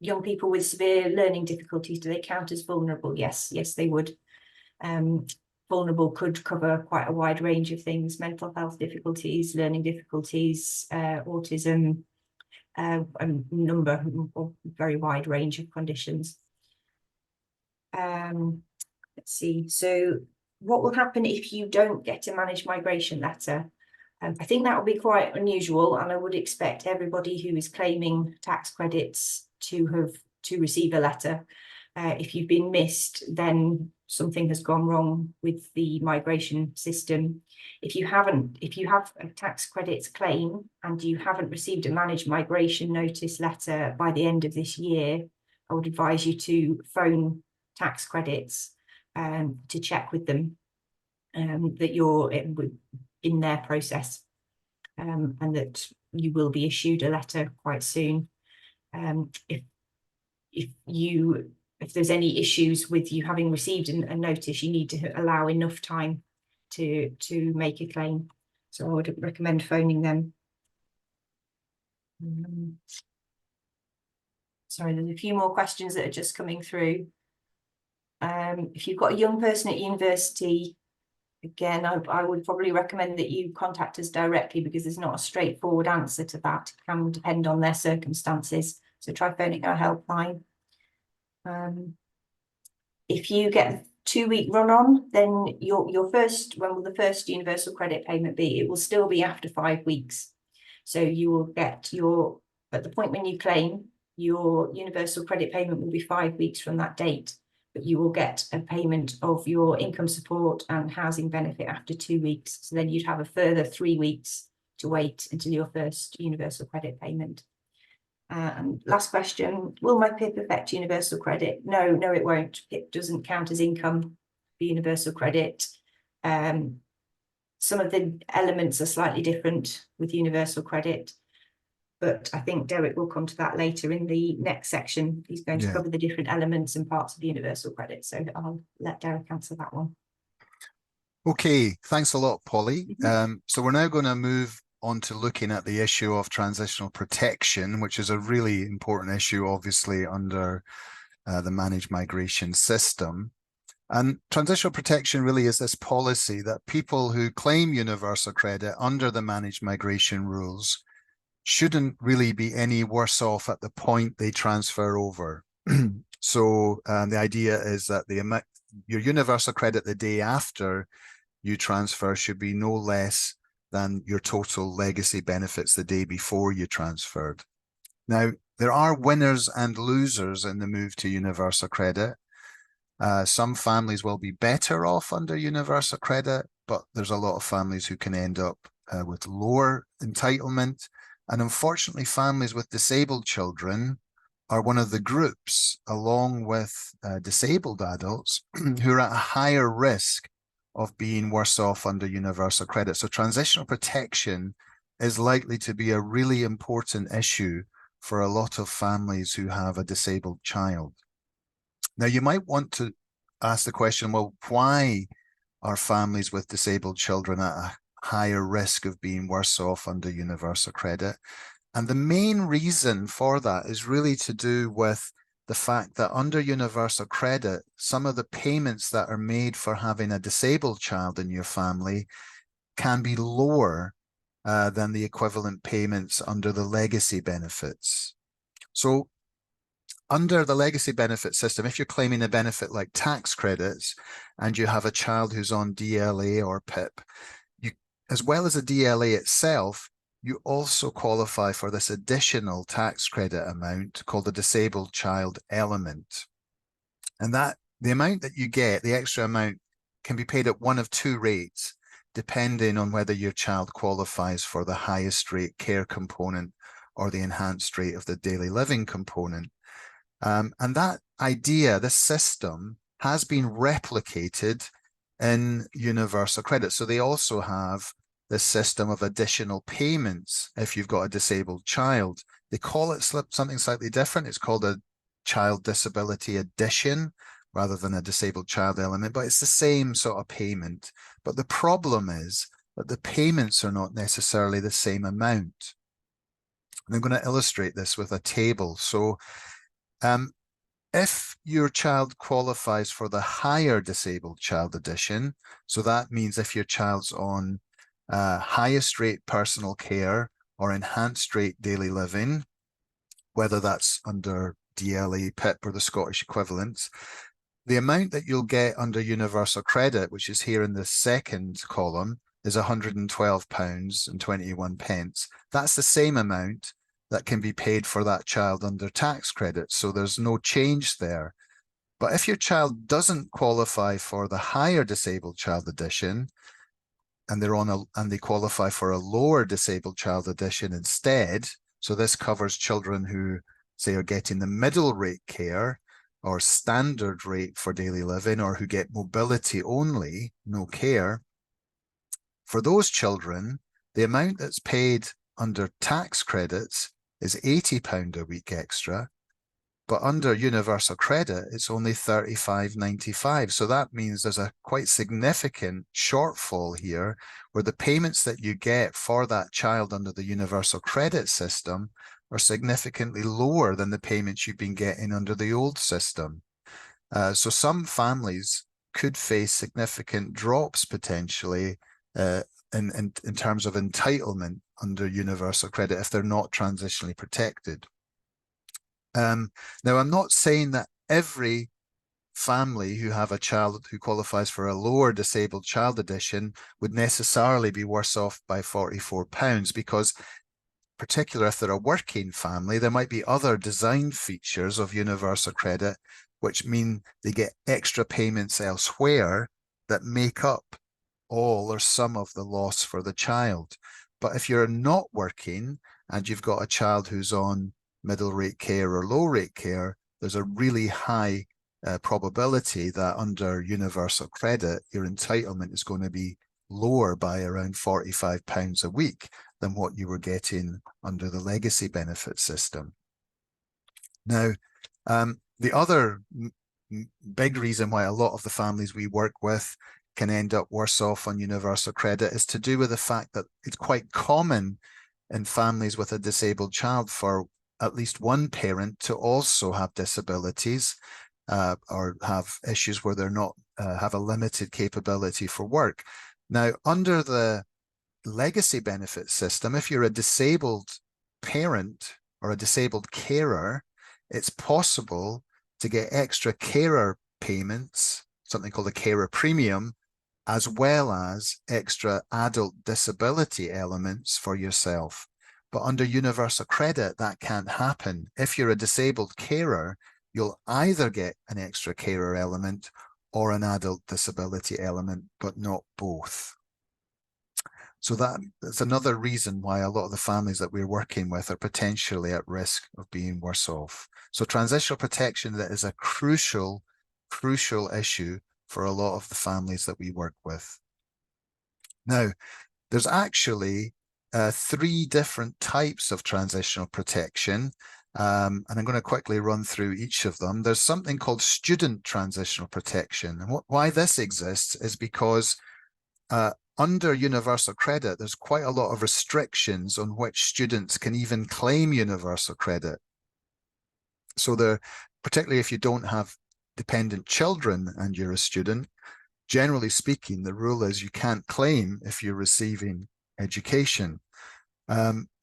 young people with severe learning difficulties, do they count as vulnerable? Yes, they would. Vulnerable could cover quite a wide range of things: mental health difficulties, learning difficulties, autism, a number of very wide range of conditions. Let's see. So what will happen if you don't get a managed migration letter? I think that will be quite unusual, and I would expect everybody who is claiming tax credits to receive a letter. If you've been missed, then something has gone wrong with the migration system. If you have a tax credits claim and you haven't received a managed migration notice letter by the end of this year, I would advise you to phone tax credits to check with them that you're in their process and that you will be issued a letter quite soon. If there's any issues with you having received a notice, you need to allow enough time to make a claim. So I would recommend phoning them. Sorry, there's a few more questions that are just coming through. If you've got a young person at university, again, I would probably recommend that you contact us directly because there's not a straightforward answer to that. It can depend on their circumstances. So try phoning our helpline. If you get a 2-week run on, then your first, when will the first universal credit payment be? It will still be after 5 weeks. So you will get at the point when you claim, your universal credit payment will be 5 weeks from that date, but you will get a payment of your income support and housing benefit after 2 weeks. So then you'd have a further 3 weeks to wait until your first universal credit payment. And last question, will my PIP affect universal credit? No, it won't. PIP doesn't count as income for universal credit. Some of the elements are slightly different with universal credit, but I think Derek will come to that later in the next section. He's going to cover the different elements and parts of universal credit. So I'll let Derek answer that one. Okay, thanks a lot, Polly. So we're now going to move on to looking at the issue of transitional protection, which is a really important issue, obviously, under the managed migration system. And transitional protection really is this policy that people who claim universal credit under the managed migration rules shouldn't really be any worse off at the point they transfer over. So the idea is that your universal credit the day after you transfer should be no less than your total legacy benefits the day before you transferred. Now, there are winners and losers in the move to universal credit. Some families will be better off under universal credit, but there's a lot of families who can end up with lower entitlement. And unfortunately, families with disabled children are one of the groups, along with disabled adults, who are at a higher risk of being worse off under universal credit. So transitional protection is likely to be a really important issue for a lot of families who have a disabled child. Now, you might want to ask the question, well, why are families with disabled children at a higher risk of being worse off under universal credit? And the main reason for that is really to do with the fact that under universal credit, some of the payments that are made for having a disabled child in your family can be lower than the equivalent payments under the legacy benefits. So under the legacy benefit system, if you're claiming a benefit like tax credits and you have a child who's on DLA or PIP, you, as well as the DLA itself, you also qualify for this additional tax credit amount called the disabled child element. And that the amount that you get, the extra amount, can be paid at one of two rates, depending on whether your child qualifies for the highest rate care component or the enhanced rate of the daily living component. And that idea, this system, has been replicated in universal credit. So they also have this system of additional payments if you've got a disabled child. They call it something slightly different. It's called a child disability addition rather than a disabled child element, but it's the same sort of payment. But the problem is that the payments are not necessarily the same amount. And I'm going to illustrate this with a table. So if your child qualifies for the higher disabled child edition, so that means if your child's on highest rate personal care or enhanced rate daily living, whether that's under DLA, PIP or the Scottish equivalents, the amount that you'll get under universal credit, which is here in the second column, is £112.21. That's the same amount that can be paid for that child under tax credit. So there's no change there. But if your child doesn't qualify for the higher disabled child edition, and they qualify for a lower disabled child edition instead, so this covers children who, say, are getting the middle rate care or standard rate for daily living, or who get mobility only, no care. For those children, the amount that's paid under tax credits is £80 a week extra, but under universal credit, it's only £35.95. So that means there's a quite significant shortfall here where the payments that you get for that child under the universal credit system are significantly lower than the payments you've been getting under the old system. So some families could face significant drops potentially in terms of entitlement under universal credit if they're not transitionally protected. Now, I'm not saying that every family who have a child who qualifies for a lower disabled child edition would necessarily be worse off by £44, because particularly if they're a working family, there might be other design features of universal credit which mean they get extra payments elsewhere that make up all or some of the loss for the child. But if you're not working and you've got a child who's on middle rate care or low rate care, there's a really high probability that under universal credit, your entitlement is going to be lower by around £45 a week than what you were getting under the legacy benefit system. Now, the other big reason why a lot of the families we work with can end up worse off on universal credit is to do with the fact that it's quite common in families with a disabled child for at least one parent to also have disabilities or have issues where they're not have a limited capability for work. Now, under the legacy benefit system, if you're a disabled parent or a disabled carer, it's possible to get extra carer payments, something called a carer premium, as well as extra adult disability elements for yourself. But under universal credit, that can't happen. If you're a disabled carer, you'll either get an extra carer element or an adult disability element, but not both. So that's another reason why a lot of the families that we're working with are potentially at risk of being worse off. So transitional protection, that is a crucial issue for a lot of the families that we work with. Now, there's actually 3 different types of transitional protection, and I'm going to quickly run through each of them. There's something called student transitional protection, and why this exists is because under universal credit, there's quite a lot of restrictions on which students can even claim universal credit. So particularly if you don't have dependent children and you're a student, generally speaking, the rule is you can't claim if you're receiving education.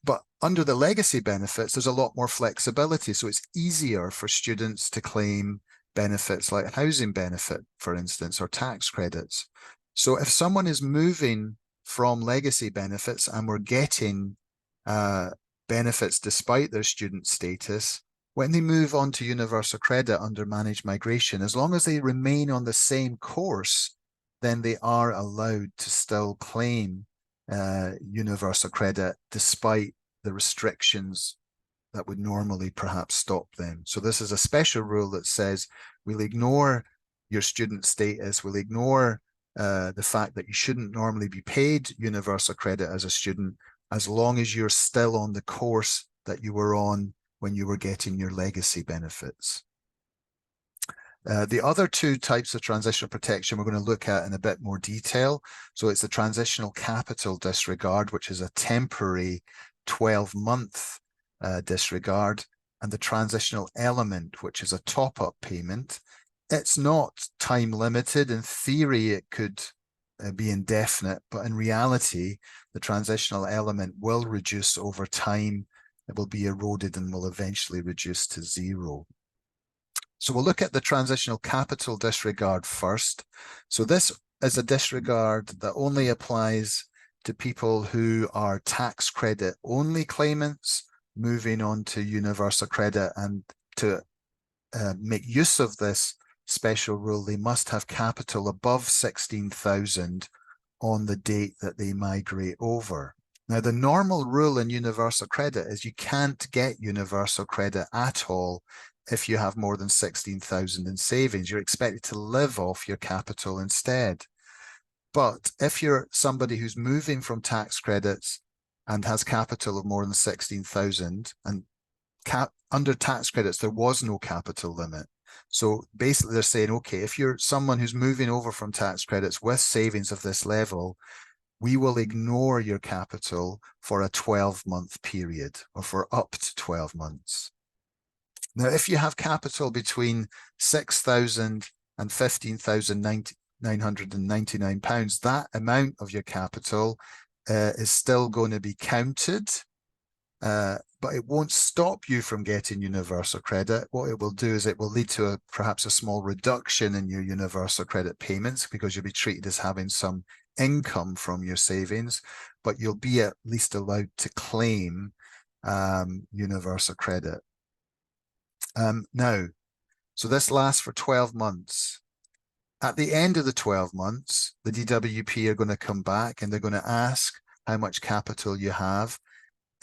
But under the legacy benefits, there's a lot more flexibility. So it's easier for students to claim benefits like housing benefit, for instance, or tax credits. So if someone is moving from legacy benefits and we're getting benefits despite their student status, when they move on to universal credit under managed migration, as long as they remain on the same course, then they are allowed to still claim universal credit despite the restrictions that would normally perhaps stop them. So this is a special rule that says we'll ignore your student status, we'll ignore the fact that you shouldn't normally be paid universal credit as a student, as long as you're still on the course that you were on when you were getting your legacy benefits. The other two types of transitional protection we're going to look at in a bit more detail. So it's the transitional capital disregard, which is a temporary 12-month disregard, and the transitional element, which is a top-up payment. It's not time limited. In theory, it could be indefinite, but in reality, the transitional element will reduce over time. It will be eroded and will eventually reduce to zero. So we'll look at the transitional capital disregard first. So this is a disregard that only applies to people who are tax credit only claimants moving on to universal credit, and to make use of this special rule, they must have capital above 16,000 on the date that they migrate over. Now, the normal rule in universal credit is you can't get universal credit at all if you have more than 16,000 in savings. You're expected to live off your capital instead. But if you're somebody who's moving from tax credits and has capital of more than 16,000, and under tax credits, there was no capital limit. So basically they're saying, okay, if you're someone who's moving over from tax credits with savings of this level, we will ignore your capital for a 12-month period, or for up to 12 months. Now, if you have capital between £6,000 and £15,999, that amount of your capital is still going to be counted, but it won't stop you from getting universal credit. What it will do is it will lead to perhaps a small reduction in your universal credit payments, because you'll be treated as having some income from your savings, but you'll be at least allowed to claim universal credit. Now, so this lasts for 12 months. At the end of the 12 months, the DWP are going to come back and they're going to ask how much capital you have.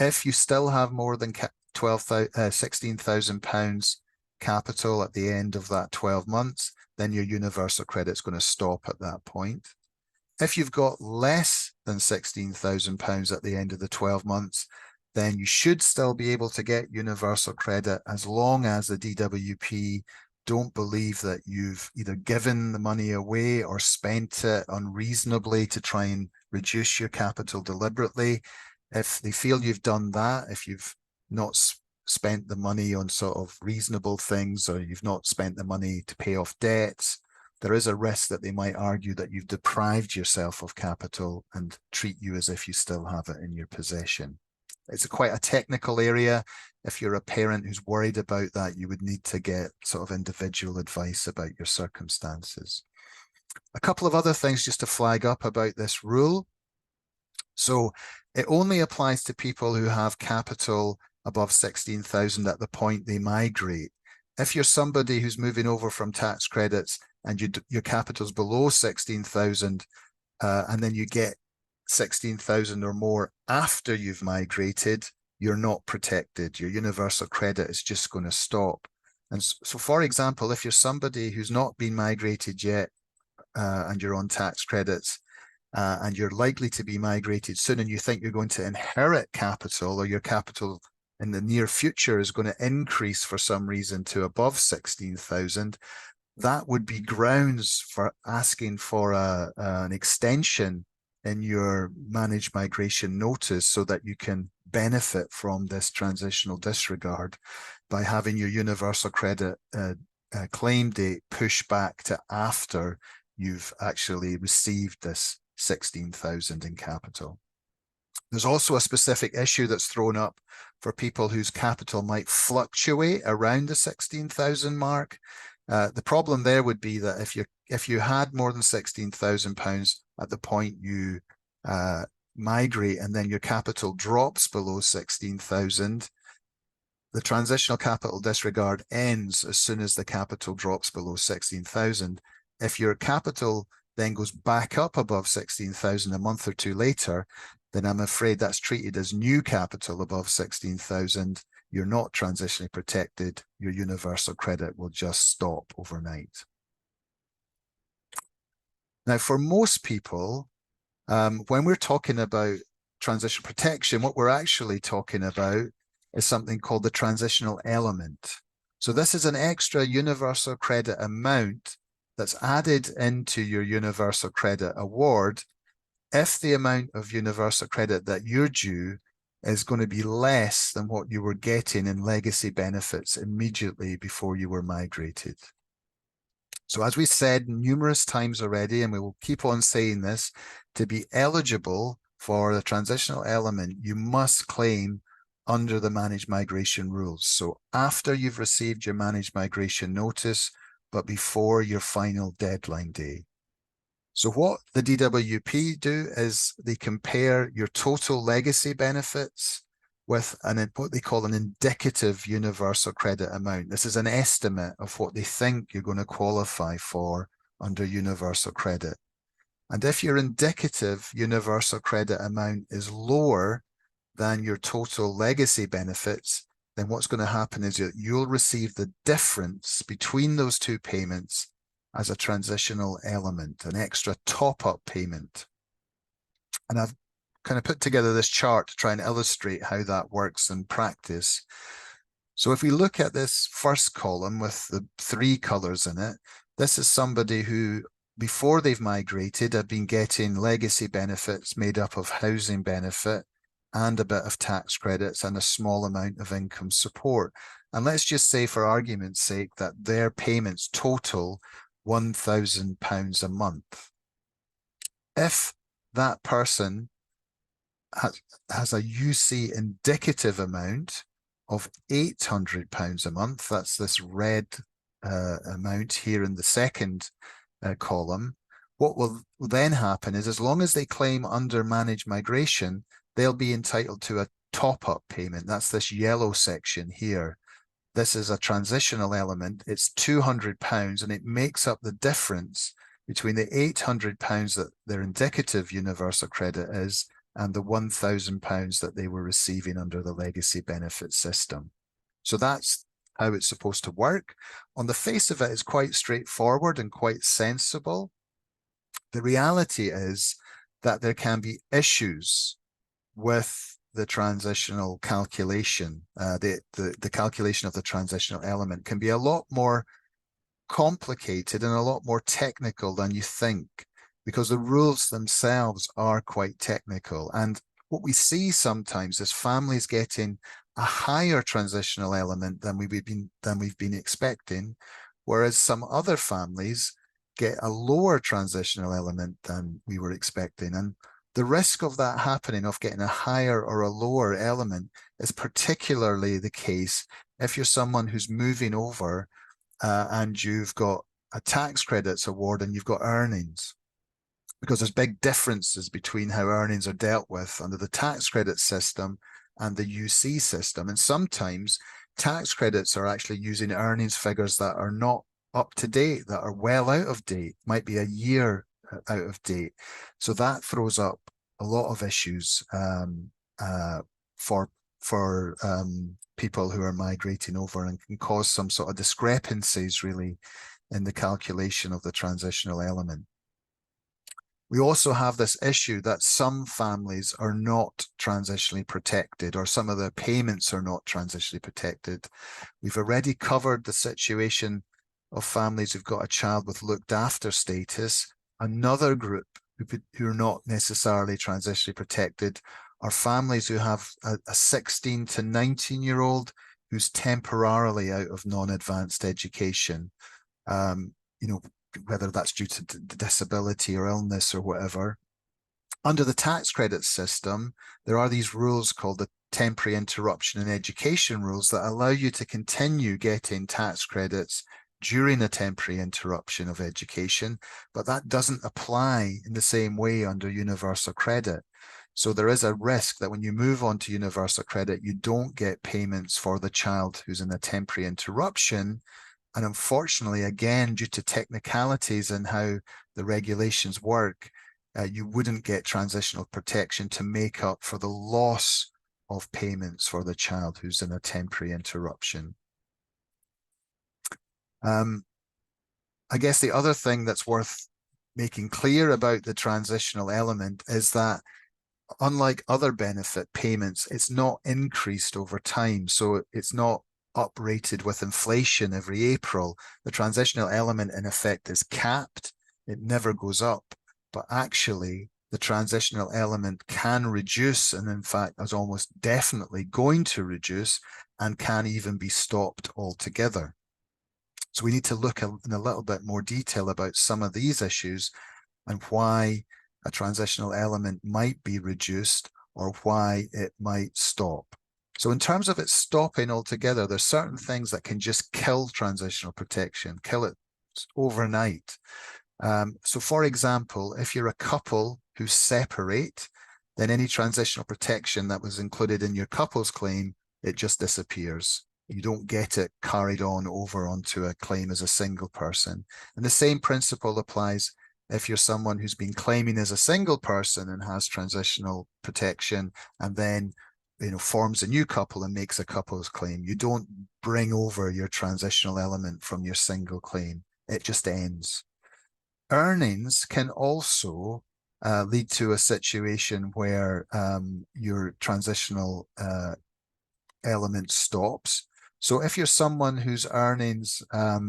If you still have more than £16,000 capital at the end of that 12 months, then your universal credit is going to stop at that point. If you've got less than £16,000 at the end of the 12 months, then you should still be able to get universal credit, as long as the DWP don't believe that you've either given the money away or spent it unreasonably to try and reduce your capital deliberately. If they feel you've done that, if you've not spent the money on sort of reasonable things, or you've not spent the money to pay off debts, there is a risk that they might argue that you've deprived yourself of capital and treat you as if you still have it in your possession. It's quite a technical area. If you're a parent who's worried about that, you would need to get sort of individual advice about your circumstances. A couple of other things just to flag up about this rule. So it only applies to people who have capital above 16,000 at the point they migrate. If you're somebody who's moving over from tax credits and your capital's below 16,000, and then you get 16,000 or more after you've migrated, you're not protected. Your universal credit is just going to stop. And so, for example, if you're somebody who's not been migrated yet, and you're on tax credits, and you're likely to be migrated soon, and you think you're going to inherit capital, or your capital in the near future is going to increase for some reason to above 16,000, that would be grounds for asking for an extension in your managed migration notice, so that you can benefit from this transitional disregard by having your universal credit claim date pushed back to after you've actually received this 16,000 in capital. There's also a specific issue that's thrown up for people whose capital might fluctuate around the 16,000 mark. The problem there would be that if you had more than £16,000 at the point you migrate and then your capital drops below 16,000, the transitional capital disregard ends as soon as the capital drops below 16,000. If your capital then goes back up above 16,000 a month or two later, then I'm afraid that's treated as new capital above 16,000. You're not transitionally protected. Your universal credit will just stop overnight. Now, for most people, when we're talking about transition protection, what we're actually talking about is something called the transitional element. So this is an extra universal credit amount that's added into your universal credit award if the amount of universal credit that you're due is going to be less than what you were getting in legacy benefits immediately before you were migrated. So as we said numerous times already, and we will keep on saying this, to be eligible for the transitional element, you must claim under the managed migration rules. So after you've received your managed migration notice, but before your final deadline day. So what the DWP do is they compare your total legacy benefits with what they call an indicative universal credit amount. This is an estimate of what they think you're going to qualify for under universal credit. And if your indicative universal credit amount is lower than your total legacy benefits, then what's going to happen is that you'll receive the difference between those two payments as a transitional element, an extra top-up payment. And I've kind of put together this chart to try and illustrate how that works in practice. So if we look at this first column with the 3 colors in it, this is somebody who, before they've migrated, have been getting legacy benefits made up of housing benefit and a bit of tax credits and a small amount of income support. And let's just say, for argument's sake, that their payments total £1,000 a month. If that person has a UC indicative amount of £800 a month, that's this red amount here in the second column, what will then happen is, as long as they claim under managed migration, they'll be entitled to a top-up payment. That's this yellow section here. This is a transitional element. It's £200, and it makes up the difference between the £800 that their indicative universal credit is and the £1,000 that they were receiving under the legacy benefit system. So that's how it's supposed to work. On the face of it, it's quite straightforward and quite sensible. The reality is that there can be issues with the transitional calculation. The calculation of the transitional element can be a lot more complicated and a lot more technical than you think, because the rules themselves are quite technical. And what we see sometimes is families getting a higher transitional element than we've been expecting, whereas some other families get a lower transitional element than we were expecting. And the risk of that happening, of getting a higher or a lower element, is particularly the case if you're someone who's moving over and you've got a tax credits award and you've got earnings, because there's big differences between how earnings are dealt with under the tax credit system and the UC system. And sometimes tax credits are actually using earnings figures that are not up to date, that are well out of date, might be a year out of date. So that throws up a lot of issues for people who are migrating over, and can cause some sort of discrepancies really in the calculation of the transitional element. We also have this issue that some families are not transitionally protected, or some of their payments are not transitionally protected. We've already covered the situation of families who've got a child with looked after status. Another group who are not necessarily transitionally protected are families who have a 16 to 19-year-old who's temporarily out of non-advanced education, whether that's due to disability or illness or whatever. Under the tax credit system, there are these rules called the temporary interruption in education rules that allow you to continue getting tax credits during a temporary interruption of education, but that doesn't apply in the same way under universal credit. So there is a risk that when you move on to universal credit, you don't get payments for the child who's in a temporary interruption. And unfortunately, again, due to technicalities and how the regulations work, you wouldn't get transitional protection to make up for the loss of payments for the child who's in a temporary interruption. I guess the other thing that's worth making clear about the transitional element is that unlike other benefit payments, it's not increased over time. So it's not uprated with inflation every April. The transitional element in effect is capped. It never goes up. But actually, the transitional element can reduce, and in fact is almost definitely going to reduce, and can even be stopped altogether. So we need to look in a little bit more detail about some of these issues and why a transitional element might be reduced or why it might stop. So in terms of it stopping altogether, there's certain things that can just kill transitional protection, kill it overnight. So for example, if you're a couple who separate, then any transitional protection that was included in your couple's claim, it just disappears. You don't get it carried on over onto a claim as a single person. And the same principle applies if you're someone who's been claiming as a single person and has transitional protection and then forms a new couple and makes a couple's claim. You don't bring over your transitional element from your single claim. It just ends. Earnings can also lead to a situation where your transitional element stops. So if you're someone whose earnings are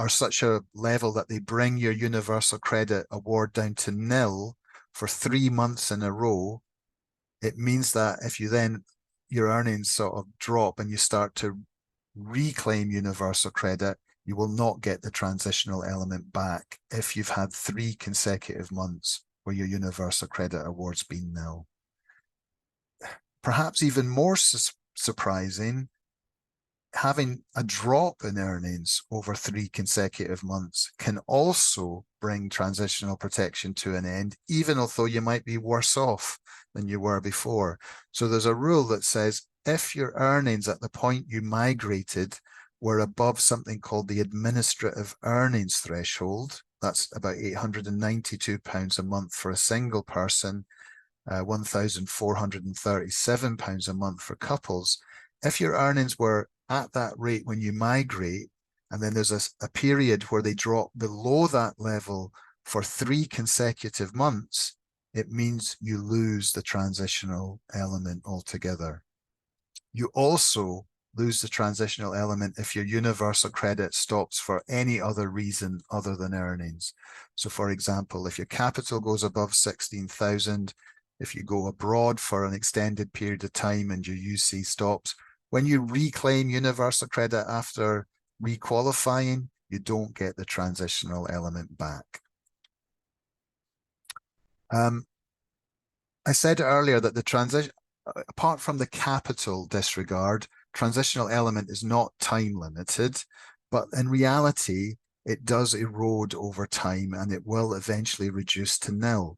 such a level that they bring your universal credit award down to nil for 3 months in a row, it means that if you then, your earnings sort of drop and you start to reclaim universal credit, you will not get the transitional element back if you've had 3 consecutive months where your universal credit award's been nil. Perhaps even more surprising, having a drop in earnings over 3 consecutive months can also bring transitional protection to an end, even although you might be worse off than you were before. So there's a rule that says if your earnings at the point you migrated were above something called the administrative earnings threshold, that's about £892 a month for a single person, £1,437 a month for couples. If your earnings were at that rate when you migrate, and then there's a period where they drop below that level for 3 consecutive months, it means you lose the transitional element altogether. You also lose the transitional element if your universal credit stops for any other reason other than earnings. So for example, if your capital goes above 16,000, if you go abroad for an extended period of time and your UC stops, when you reclaim universal credit after requalifying, you don't get the transitional element back. I said earlier that the transition, apart from the capital disregard, transitional element is not time limited, but in reality, it does erode over time and it will eventually reduce to nil.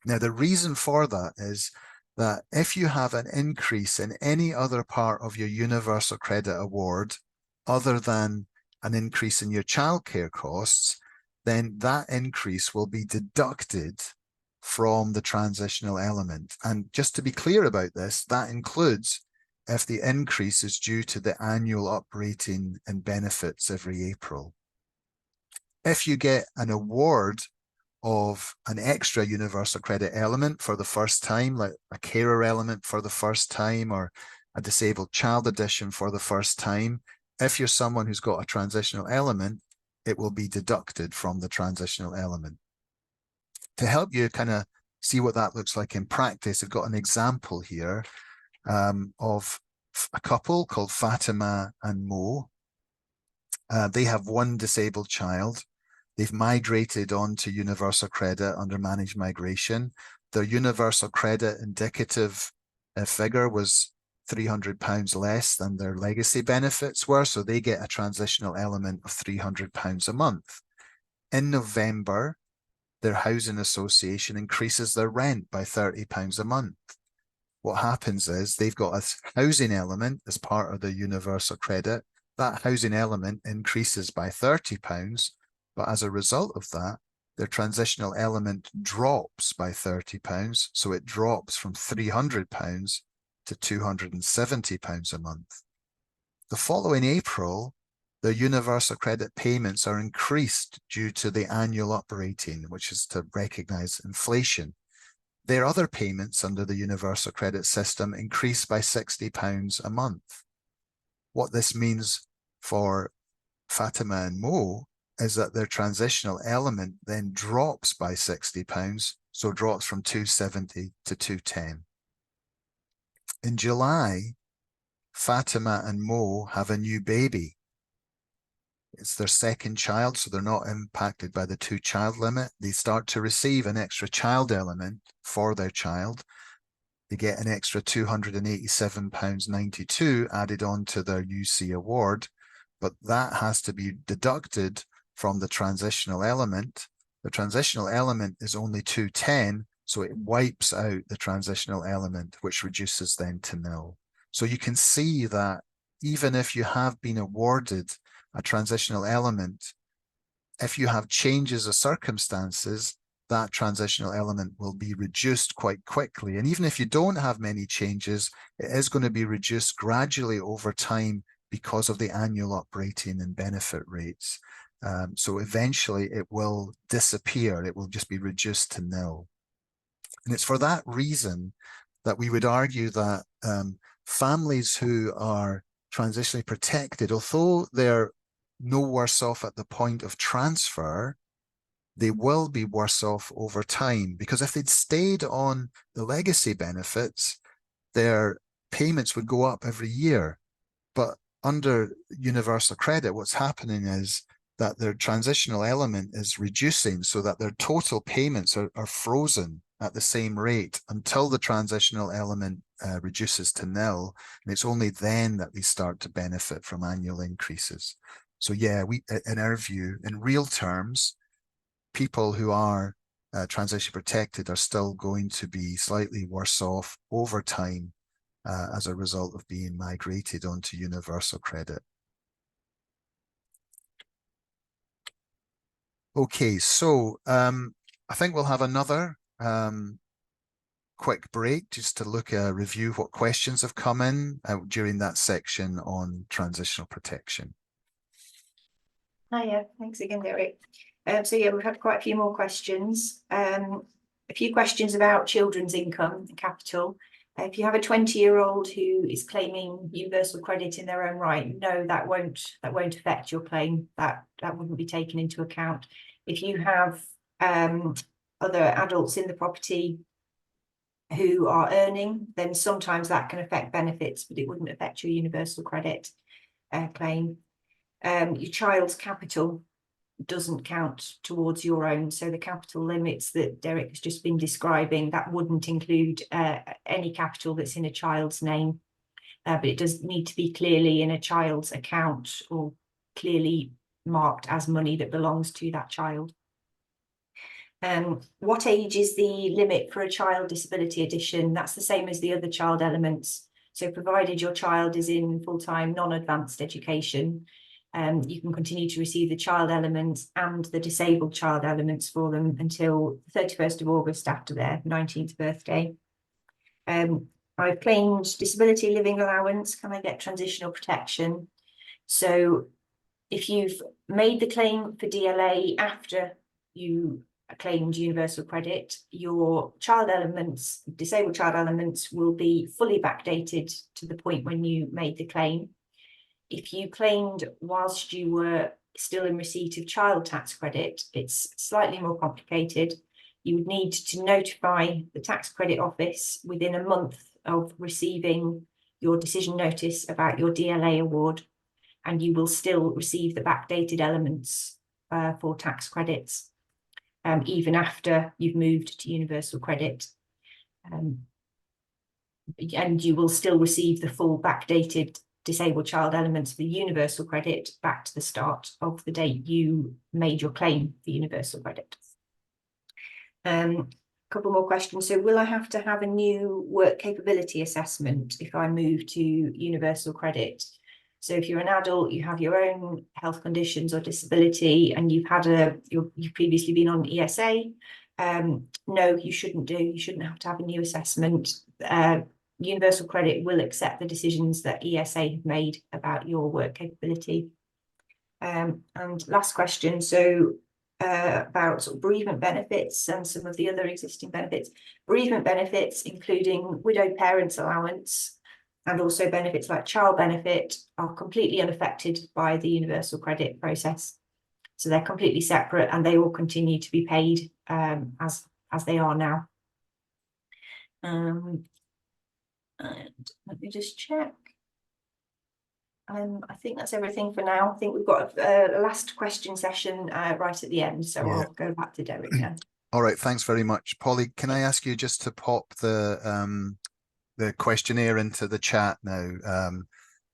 Now, the reason for that is that if you have an increase in any other part of your universal credit award, other than an increase in your childcare costs, then that increase will be deducted from the transitional element. And just to be clear about this, that includes if the increase is due to the annual uprating in benefits every April. If you get an award of an extra universal credit element for the first time, like a carer element for the first time, or a disabled child edition for the first time, if you're someone who's got a transitional element, it will be deducted from the transitional element. To help you kind of see what that looks like in practice, I've got an example here of a couple called Fatima and Mo. They have one disabled child. They've migrated on to universal credit under managed migration. Their universal credit indicative figure was £300 less than their legacy benefits were, so they get a transitional element of £300 a month. In November, their housing association increases their rent by £30 a month. What happens is they've got a housing element as part of the universal credit. That housing element increases by £30, but as a result of that, their transitional element drops by £30. So it drops from £300 to £270 a month. The following April, the universal credit payments are increased due to the annual operating, which is to recognise inflation. Their other payments under the universal credit system increase by £60 a month. What this means for Fatima and Mo is that their transitional element then drops by £60, so drops from 270 to 210. In July, Fatima and Mo have a new baby. It's their second child, so they're not impacted by the 2-child limit. They start to receive an extra child element for their child. They get an extra £287.92 added on to their UC award, but that has to be deducted from the transitional element. The transitional element is only 210, so it wipes out the transitional element, which reduces then to nil. So you can see that even if you have been awarded a transitional element, if you have changes of circumstances, that transitional element will be reduced quite quickly. And even if you don't have many changes, it is going to be reduced gradually over time because of the annual operating and benefit rates. So eventually it will disappear. It will just be reduced to nil. And it's for that reason that we would argue that families who are transitionally protected, although they're no worse off at the point of transfer, they will be worse off over time, because if they'd stayed on the legacy benefits, their payments would go up every year. But under universal credit, what's happening is that their transitional element is reducing, so that their total payments are frozen at the same rate until the transitional element reduces to nil. And it's only then that they start to benefit from annual increases. So yeah, in our view, in real terms, people who are transition protected are still going to be slightly worse off over time as a result of being migrated onto universal credit. Okay, so I think we'll have another quick break just to review what questions have come in during that section on transitional protection. Hiya, thanks again, Derek. So yeah, we've had quite a few more questions. A few questions about children's income and capital. If you have a 20-year-old who is claiming universal credit in their own right, no, that won't affect your claim. That wouldn't be taken into account. If you have other adults in the property who are earning, then sometimes that can affect benefits, but it wouldn't affect your universal credit claim. Your child's capital doesn't count towards your own, so the capital limits that Derek has just been describing, that wouldn't include any capital that's in a child's name, but it does need to be clearly in a child's account or clearly marked as money that belongs to that child. What age is the limit for a child disability addition? That's the same as the other child elements. So provided your child is in full-time non-advanced education, you can continue to receive the child elements and the disabled child elements for them until 31st of August after their 19th birthday. I've claimed disability living allowance. Can I get transitional protection? So if you've made the claim for DLA after you claimed universal credit, your child elements, disabled child elements, will be fully backdated to the point when you made the claim. If you claimed whilst you were still in receipt of child tax credit, it's slightly more complicated. You would need to notify the tax credit office within a month of receiving your decision notice about your DLA award, and you will still receive the backdated elements for tax credits, even after you've moved to universal credit. And you will still receive the full backdated disabled child elements of the universal credit back to the start of the date you made your claim for universal credit. Couple more questions. So will I have to have a new work capability assessment if I move to universal credit? So if you're an adult, you have your own health conditions or disability, and you've previously been on ESA, no, you shouldn't do. You shouldn't have to have a new assessment. Universal credit will accept the decisions that ESA have made about your work capability. And last question. So about sort of bereavement benefits and some of the other existing benefits. Bereavement benefits, including widowed parents allowance, and also benefits like child benefit, are completely unaffected by the universal credit process. So they're completely separate, and they will continue to be paid as they are now. And let me just check. I think that's everything for now. I think we've got a last question session right at the end, so yeah. I'll go back to Derek now. All right, thanks very much. Polly, can I ask you just to pop the questionnaire into the chat now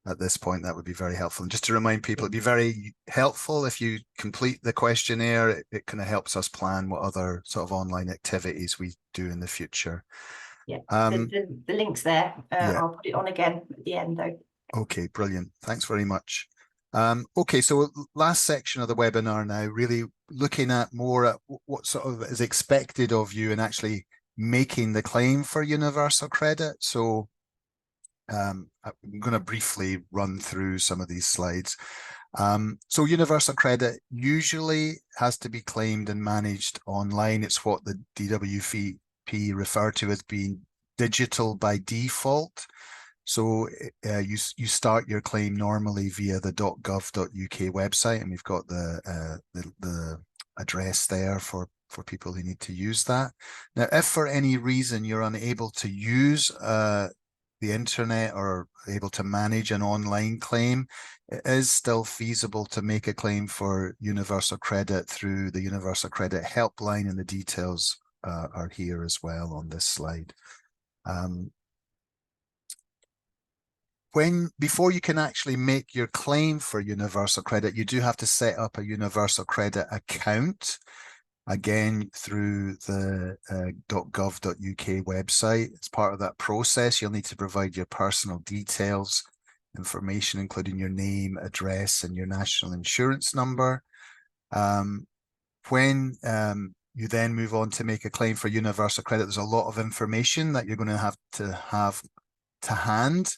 at this point? That would be very helpful. And just to remind people, it'd be very helpful if you complete the questionnaire. It kind of helps us plan what other sort of online activities we do in the future. Yeah, the link's there. Yeah. I'll put it on again at the end though. Okay, brilliant. Thanks very much. Okay, so last section of the webinar now, really looking at more at what sort of is expected of you in actually making the claim for universal credit. So I'm going to briefly run through some of these slides. So universal credit usually has to be claimed and managed online. It's what the DWP refer to as being digital by default. So you start your claim normally via the .gov.uk website, and we've got the address there for people who need to use that. Now, if for any reason you're unable to use the internet or able to manage an online claim, it is still feasible to make a claim for universal credit through the Universal Credit Helpline, and the details are here as well on this slide. Before you can actually make your claim for universal credit, you do have to set up a universal credit account, again through the .gov.uk website. As part of that process, you'll need to provide your personal details, information including your name, address, and your national insurance number. When you then move on to make a claim for universal credit, there's a lot of information that you're going to have to hand.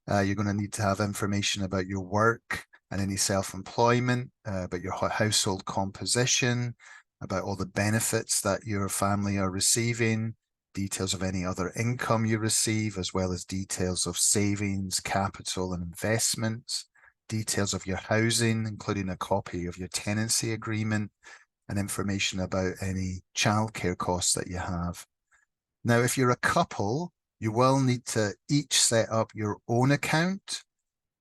You're going to need to have information about your work and any self-employment, about your household composition, about all the benefits that your family are receiving, details of any other income you receive, as well as details of savings, capital, and investments, details of your housing, including a copy of your tenancy agreement, and information about any childcare costs that you have. Now, if you're a couple, you will need to each set up your own account,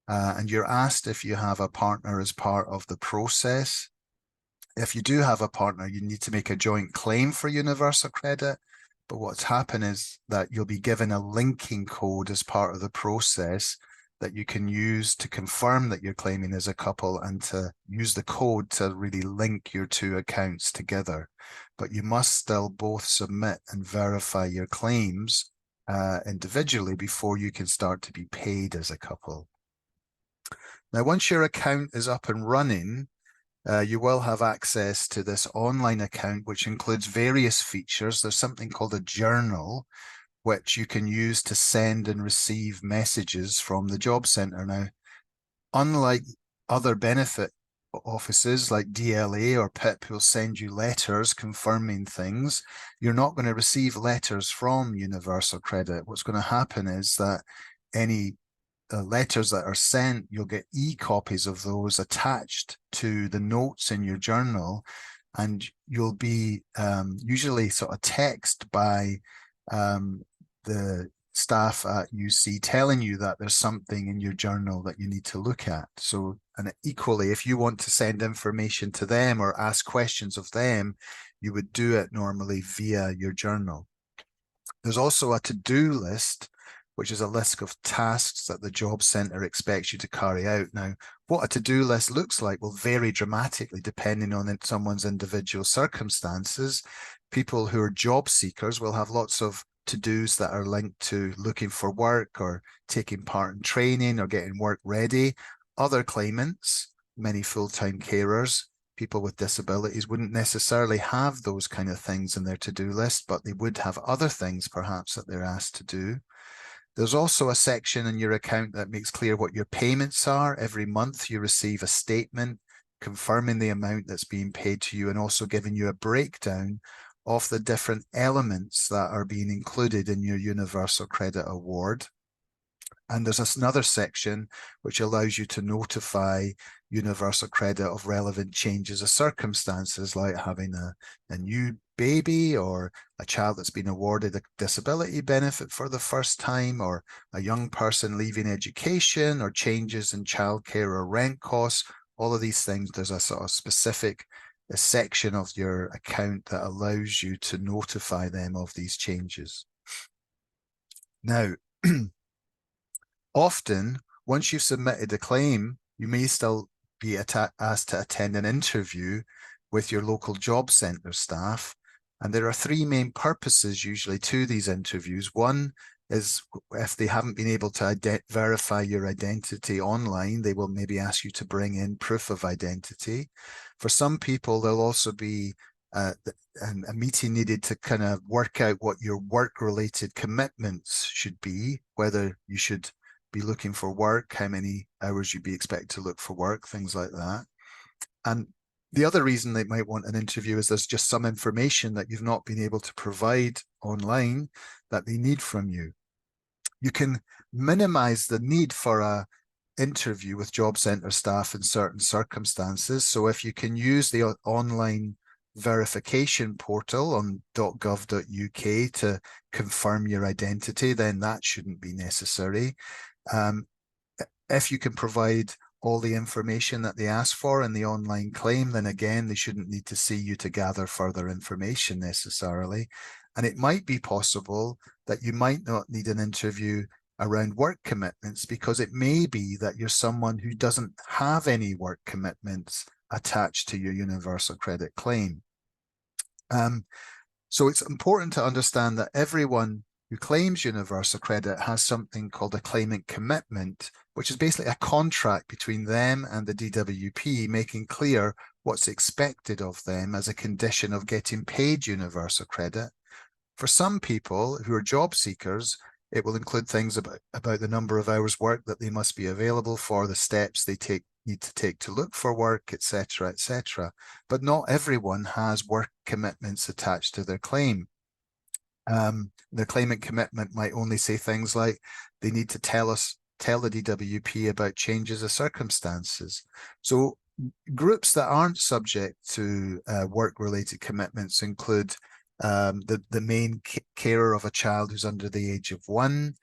and you're asked if you have a partner as part of the process. If you do have a partner, you need to make a joint claim for universal credit. But what's happened is that you'll be given a linking code as part of the process that you can use to confirm that you're claiming as a couple, and to use the code to really link your two accounts together. But you must still both submit and verify your claims individually before you can start to be paid as a couple. Now, once your account is up and running, you will have access to this online account, which includes various features. There's something called a journal, which you can use to send and receive messages from the job centre. Now, unlike other benefit offices like DLA or PIP who will send you letters confirming things, you're not going to receive letters from Universal Credit. What's going to happen is that any letters that are sent, you'll get e-copies of those attached to the notes in your journal, and you'll be usually sort of texted by the staff at UC telling you that there's something in your journal that you need to look at. So And equally, if you want to send information to them or ask questions of them, you would do it normally via your journal. There's also a to-do list, which is a list of tasks that the job centre expects you to carry out. Now, what a to-do list looks like will vary dramatically depending on someone's individual circumstances. People who are job seekers will have lots of to-dos that are linked to looking for work or taking part in training or getting work ready. Other claimants, many full-time carers, people with disabilities wouldn't necessarily have those kind of things in their to-do list, but they would have other things perhaps that they're asked to do. There's also a section in your account that makes clear what your payments are. Every month you receive a statement confirming the amount that's being paid to you and also giving you a breakdown of the different elements that are being included in your Universal Credit Award. And there's another section which allows you to notify Universal Credit of relevant changes of circumstances, like having a new baby or a child that's been awarded a disability benefit for the first time, or a young person leaving education, or changes in childcare or rent costs. All of these things, there's a sort of specific section of your account that allows you to notify them of these changes. Now, often, once you've submitted a claim, you may still be asked to attend an interview with your local job centre staff. And there are three main purposes usually to these interviews. One is if they haven't been able to verify your identity online, they will maybe ask you to bring in proof of identity. For some people, there'll also be a meeting needed to kind of work out what your work-related commitments should be, whether you should be looking for work, how many hours you'd be expected to look for work, things like that. And the other reason they might want an interview is there's just some information that you've not been able to provide online that they need from you. You can minimize the need for a interview with job centre staff in certain circumstances. So if you can use the online verification portal on .gov.uk to confirm your identity, then that shouldn't be necessary. If you can provide all the information that they ask for in the online claim, then again, they shouldn't need to see you to gather further information necessarily. And it might be possible that you might not need an interview around work commitments, because it may be that you're someone who doesn't have any work commitments attached to your Universal Credit claim. So it's important to understand that everyone who claims Universal Credit has something called a claimant commitment, which is basically a contract between them and the DWP, making clear what's expected of them as a condition of getting paid Universal Credit. For some people who are job seekers, it will include things about the number of hours work that they must be available for, the steps they need to take to look for work, etc., etc. But not everyone has work commitments attached to their claim. Their claimant commitment might only say things like they need to tell the DWP about changes of circumstances. So groups that aren't subject to work-related commitments include the main carer of a child who's under the age of 1,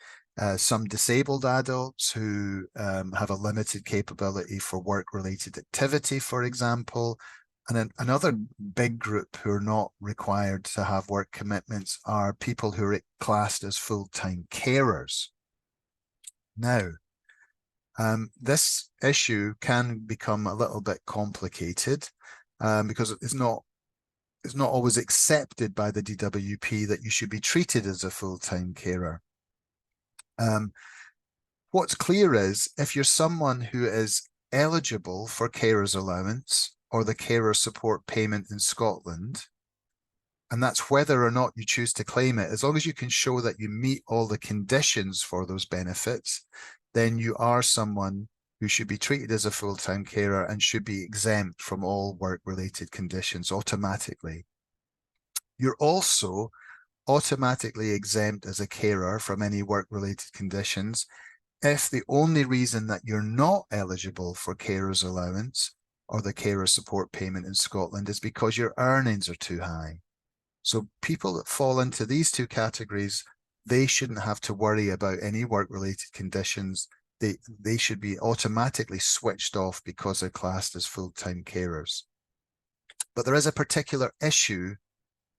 some disabled adults who have a limited capability for work-related activity, for example. And another big group who are not required to have work commitments are people who are classed as full-time carers. Now, this issue can become a little bit complicated because it's not always accepted by the DWP that you should be treated as a full-time carer. What's clear is if you're someone who is eligible for carer's allowance or the carer support payment in Scotland, and that's whether or not you choose to claim it, as long as you can show that you meet all the conditions for those benefits, then you are someone who should be treated as a full-time carer and should be exempt from all work-related conditions automatically. You're also automatically exempt as a carer from any work-related conditions if the only reason that you're not eligible for carer's allowance or the carer support payment in Scotland is because your earnings are too high. So people that fall into these two categories, they shouldn't have to worry about any work-related conditions. they should be automatically switched off because they're classed as full-time carers. But there is a particular issue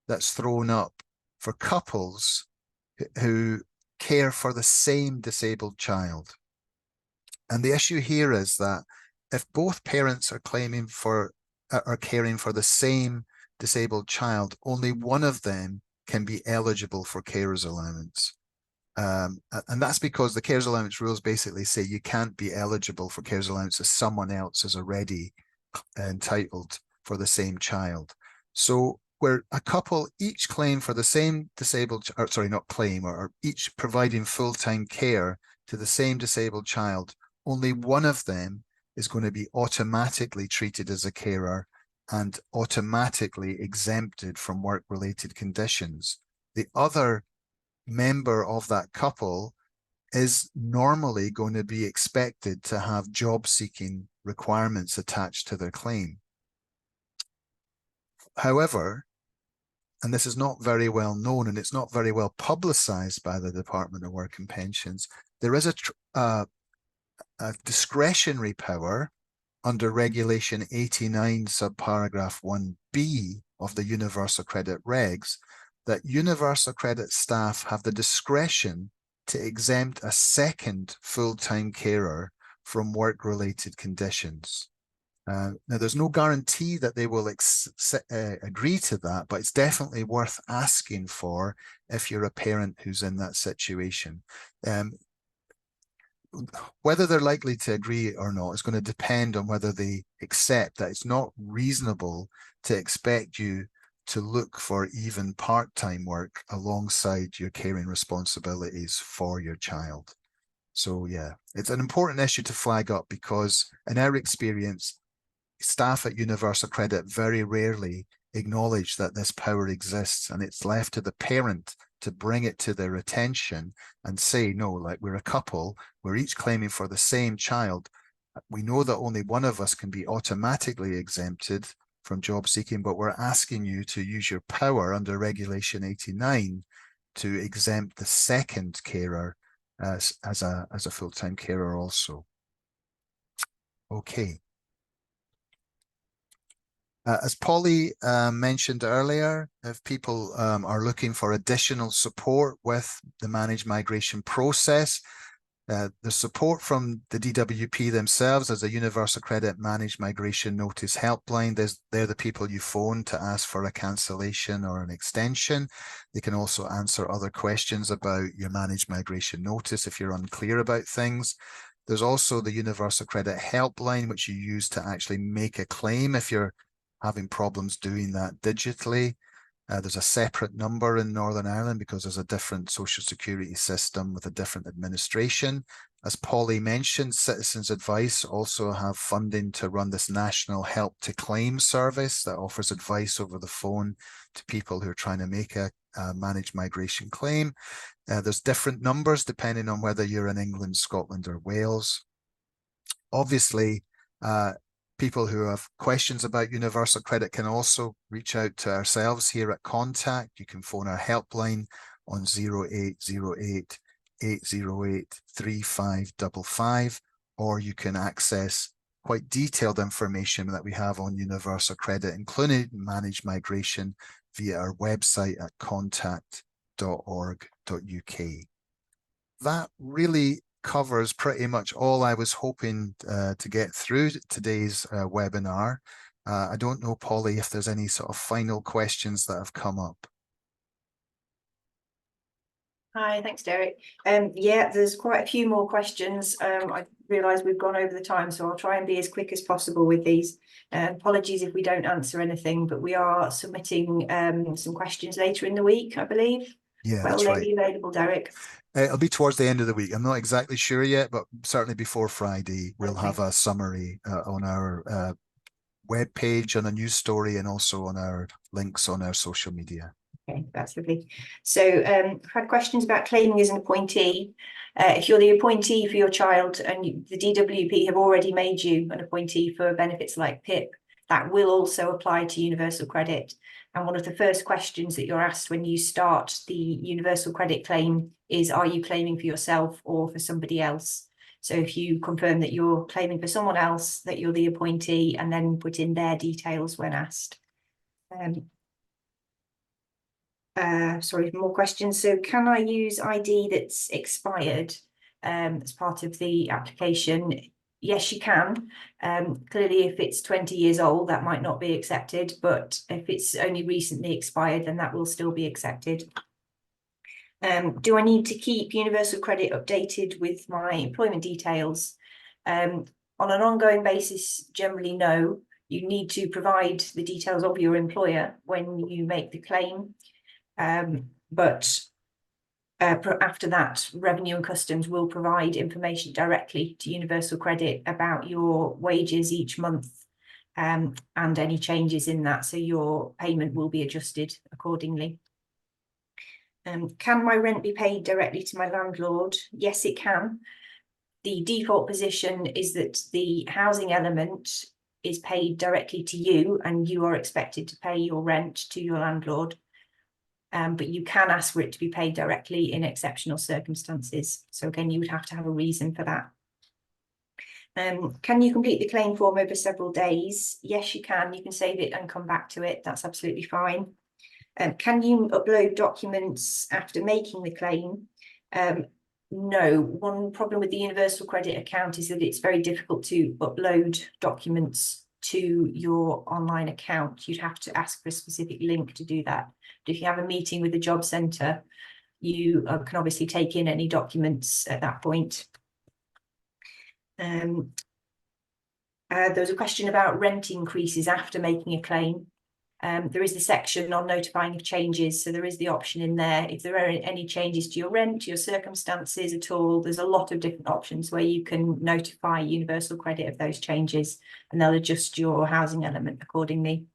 that's thrown up for couples who care for the same disabled child. And the issue here is that if both parents are claiming for are caring for the same disabled child, only one of them can be eligible for carers allowance. And that's because the carers allowance rules basically say you can't be eligible for carers allowance if someone else is already entitled for the same child. So where a couple each claim for the same disabled, or sorry, not claim, or each providing full-time care to the same disabled child, only one of them is going to be automatically treated as a carer and automatically exempted from work-related conditions. The other member of that couple is normally going to be expected to have job-seeking requirements attached to their claim. However, and this is not very well known and it's not very well publicized by the Department of Work and Pensions, there is a discretionary power under Regulation 89 subparagraph 1B of the Universal Credit Regs that Universal Credit staff have the discretion to exempt a second full-time carer from work-related conditions. Now, there's no guarantee that they will agree to that, but it's definitely worth asking for if you're a parent who's in that situation. Whether they're likely to agree or not is going to depend on whether they accept that it's not reasonable to expect you to look for even part-time work alongside your caring responsibilities for your child. So yeah, it's an important issue to flag up because in our experience, staff at Universal Credit very rarely acknowledge that this power exists, and it's left to the parent to bring it to their attention and say, no, like we're a couple, we're each claiming for the same child. We know that only one of us can be automatically exempted from job seeking, but we're asking you to use your power under Regulation 89 to exempt the second carer as a full-time carer also. Okay. As Polly mentioned earlier, if people are looking for additional support with the managed migration process, the support from the DWP themselves as a Universal Credit Managed Migration Notice Helpline, they're the people you phone to ask for a cancellation or an extension. They can also answer other questions about your managed migration notice if you're unclear about things. There's also the Universal Credit Helpline, which you use to actually make a claim if you're having problems doing that digitally. There's a separate number in Northern Ireland because there's a different social security system with a different administration. As Polly mentioned, Citizens Advice also have funding to run this national help to claim service that offers advice over the phone to people who are trying to make a managed migration claim. There's different numbers depending on whether you're in England, Scotland or Wales. Obviously, people who have questions about Universal Credit can also reach out to ourselves here at Contact. You can phone our helpline on 0808 808 3555, or you can access quite detailed information that we have on Universal Credit, including managed migration, via our website at contact.org.uk. That really covers pretty much all I was hoping to get through today's webinar. I don't know, Polly, if there's any sort of final questions that have come up. Hi, thanks, Derek. Yeah, there's quite a few more questions. I realise we've gone over the time, so I'll try and be as quick as possible with these. Apologies if we don't answer anything, but we are submitting some questions later in the week, I believe. Yeah, Well, that's they'll right. be available, Derek. It'll be towards the end of the week. I'm not exactly sure yet, but certainly before Friday, we'll Okay. have a summary on our web page, on a news story, and also on our links on our social media. Okay, that's lovely. So I've had questions about claiming as an appointee. If you're the appointee for your child and the DWP have already made you an appointee for benefits like PIP, that will also apply to Universal Credit. And one of the first questions that you're asked when you start the Universal Credit claim is, are you claiming for yourself or for somebody else? So if you confirm that you're claiming for someone else, that you're the appointee, and then put in their details when asked. Sorry, more questions. So can I use ID that's expired as part of the application? Yes, you can. Clearly, if it's 20 years old, that might not be accepted, but if it's only recently expired, then that will still be accepted. Do I need to keep Universal Credit updated with my employment details? On an ongoing basis, generally no. You need to provide the details of your employer when you make the claim. But after that, Revenue and Customs will provide information directly to Universal Credit about your wages each month and any changes in that, so your payment will be adjusted accordingly. Can my rent be paid directly to my landlord? Yes, it can. The default position is that the housing element is paid directly to you and you are expected to pay your rent to your landlord. But you can ask for it to be paid directly in exceptional circumstances. So again, you would have to have a reason for that. Can you complete the claim form over several days? Yes, you can. You can save it and come back to it. That's absolutely fine. Can you upload documents after making the claim? No. One problem with the Universal Credit account is that it's very difficult to upload documents to your online account. You'd have to ask for a specific link to do that. But if you have a meeting with the job centre, you can obviously take in any documents at that point. There was a question about rent increases after making a claim. There is the section on notifying of changes, so there is the option in there. If there are any changes to your rent, your circumstances at all, there's a lot of different options where you can notify Universal Credit of those changes and they'll adjust your housing element accordingly.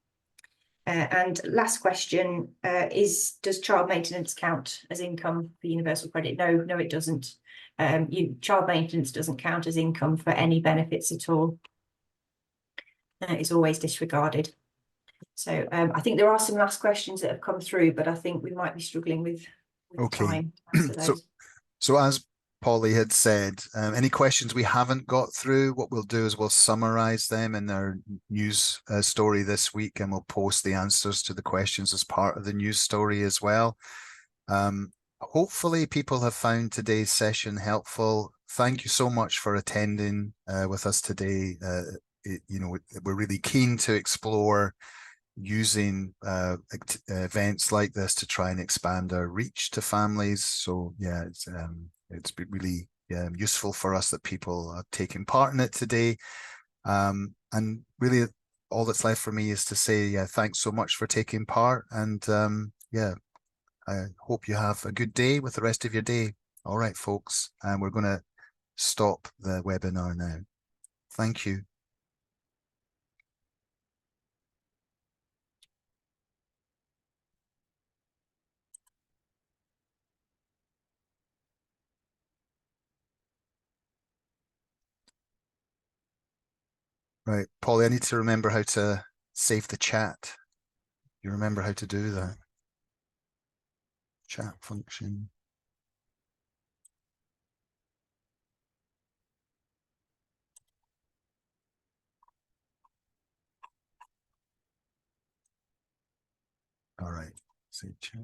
And last question does child maintenance count as income for Universal Credit? No, it doesn't. Child maintenance doesn't count as income for any benefits at all. It's always disregarded. So I think there are some last questions that have come through, but I think we might be struggling with time to answer those. So as Polly had said, any questions we haven't got through, what we'll do is we'll summarize them in our news story this week, and we'll post the answers to the questions as part of the news story as well. Hopefully people have found today's session helpful. Thank you so much for attending with us today. We're really keen to explore using events like this to try and expand our reach to families. So yeah, it's been really useful for us that people are taking part in it today. And really all that's left for me is to say, thanks so much for taking part. And I hope you have a good day with the rest of your day. All right, folks. And we're going to stop the webinar now. Thank you. Right, Polly, I need to remember how to save the chat. You remember how to do that? Chat function. All right, save chat.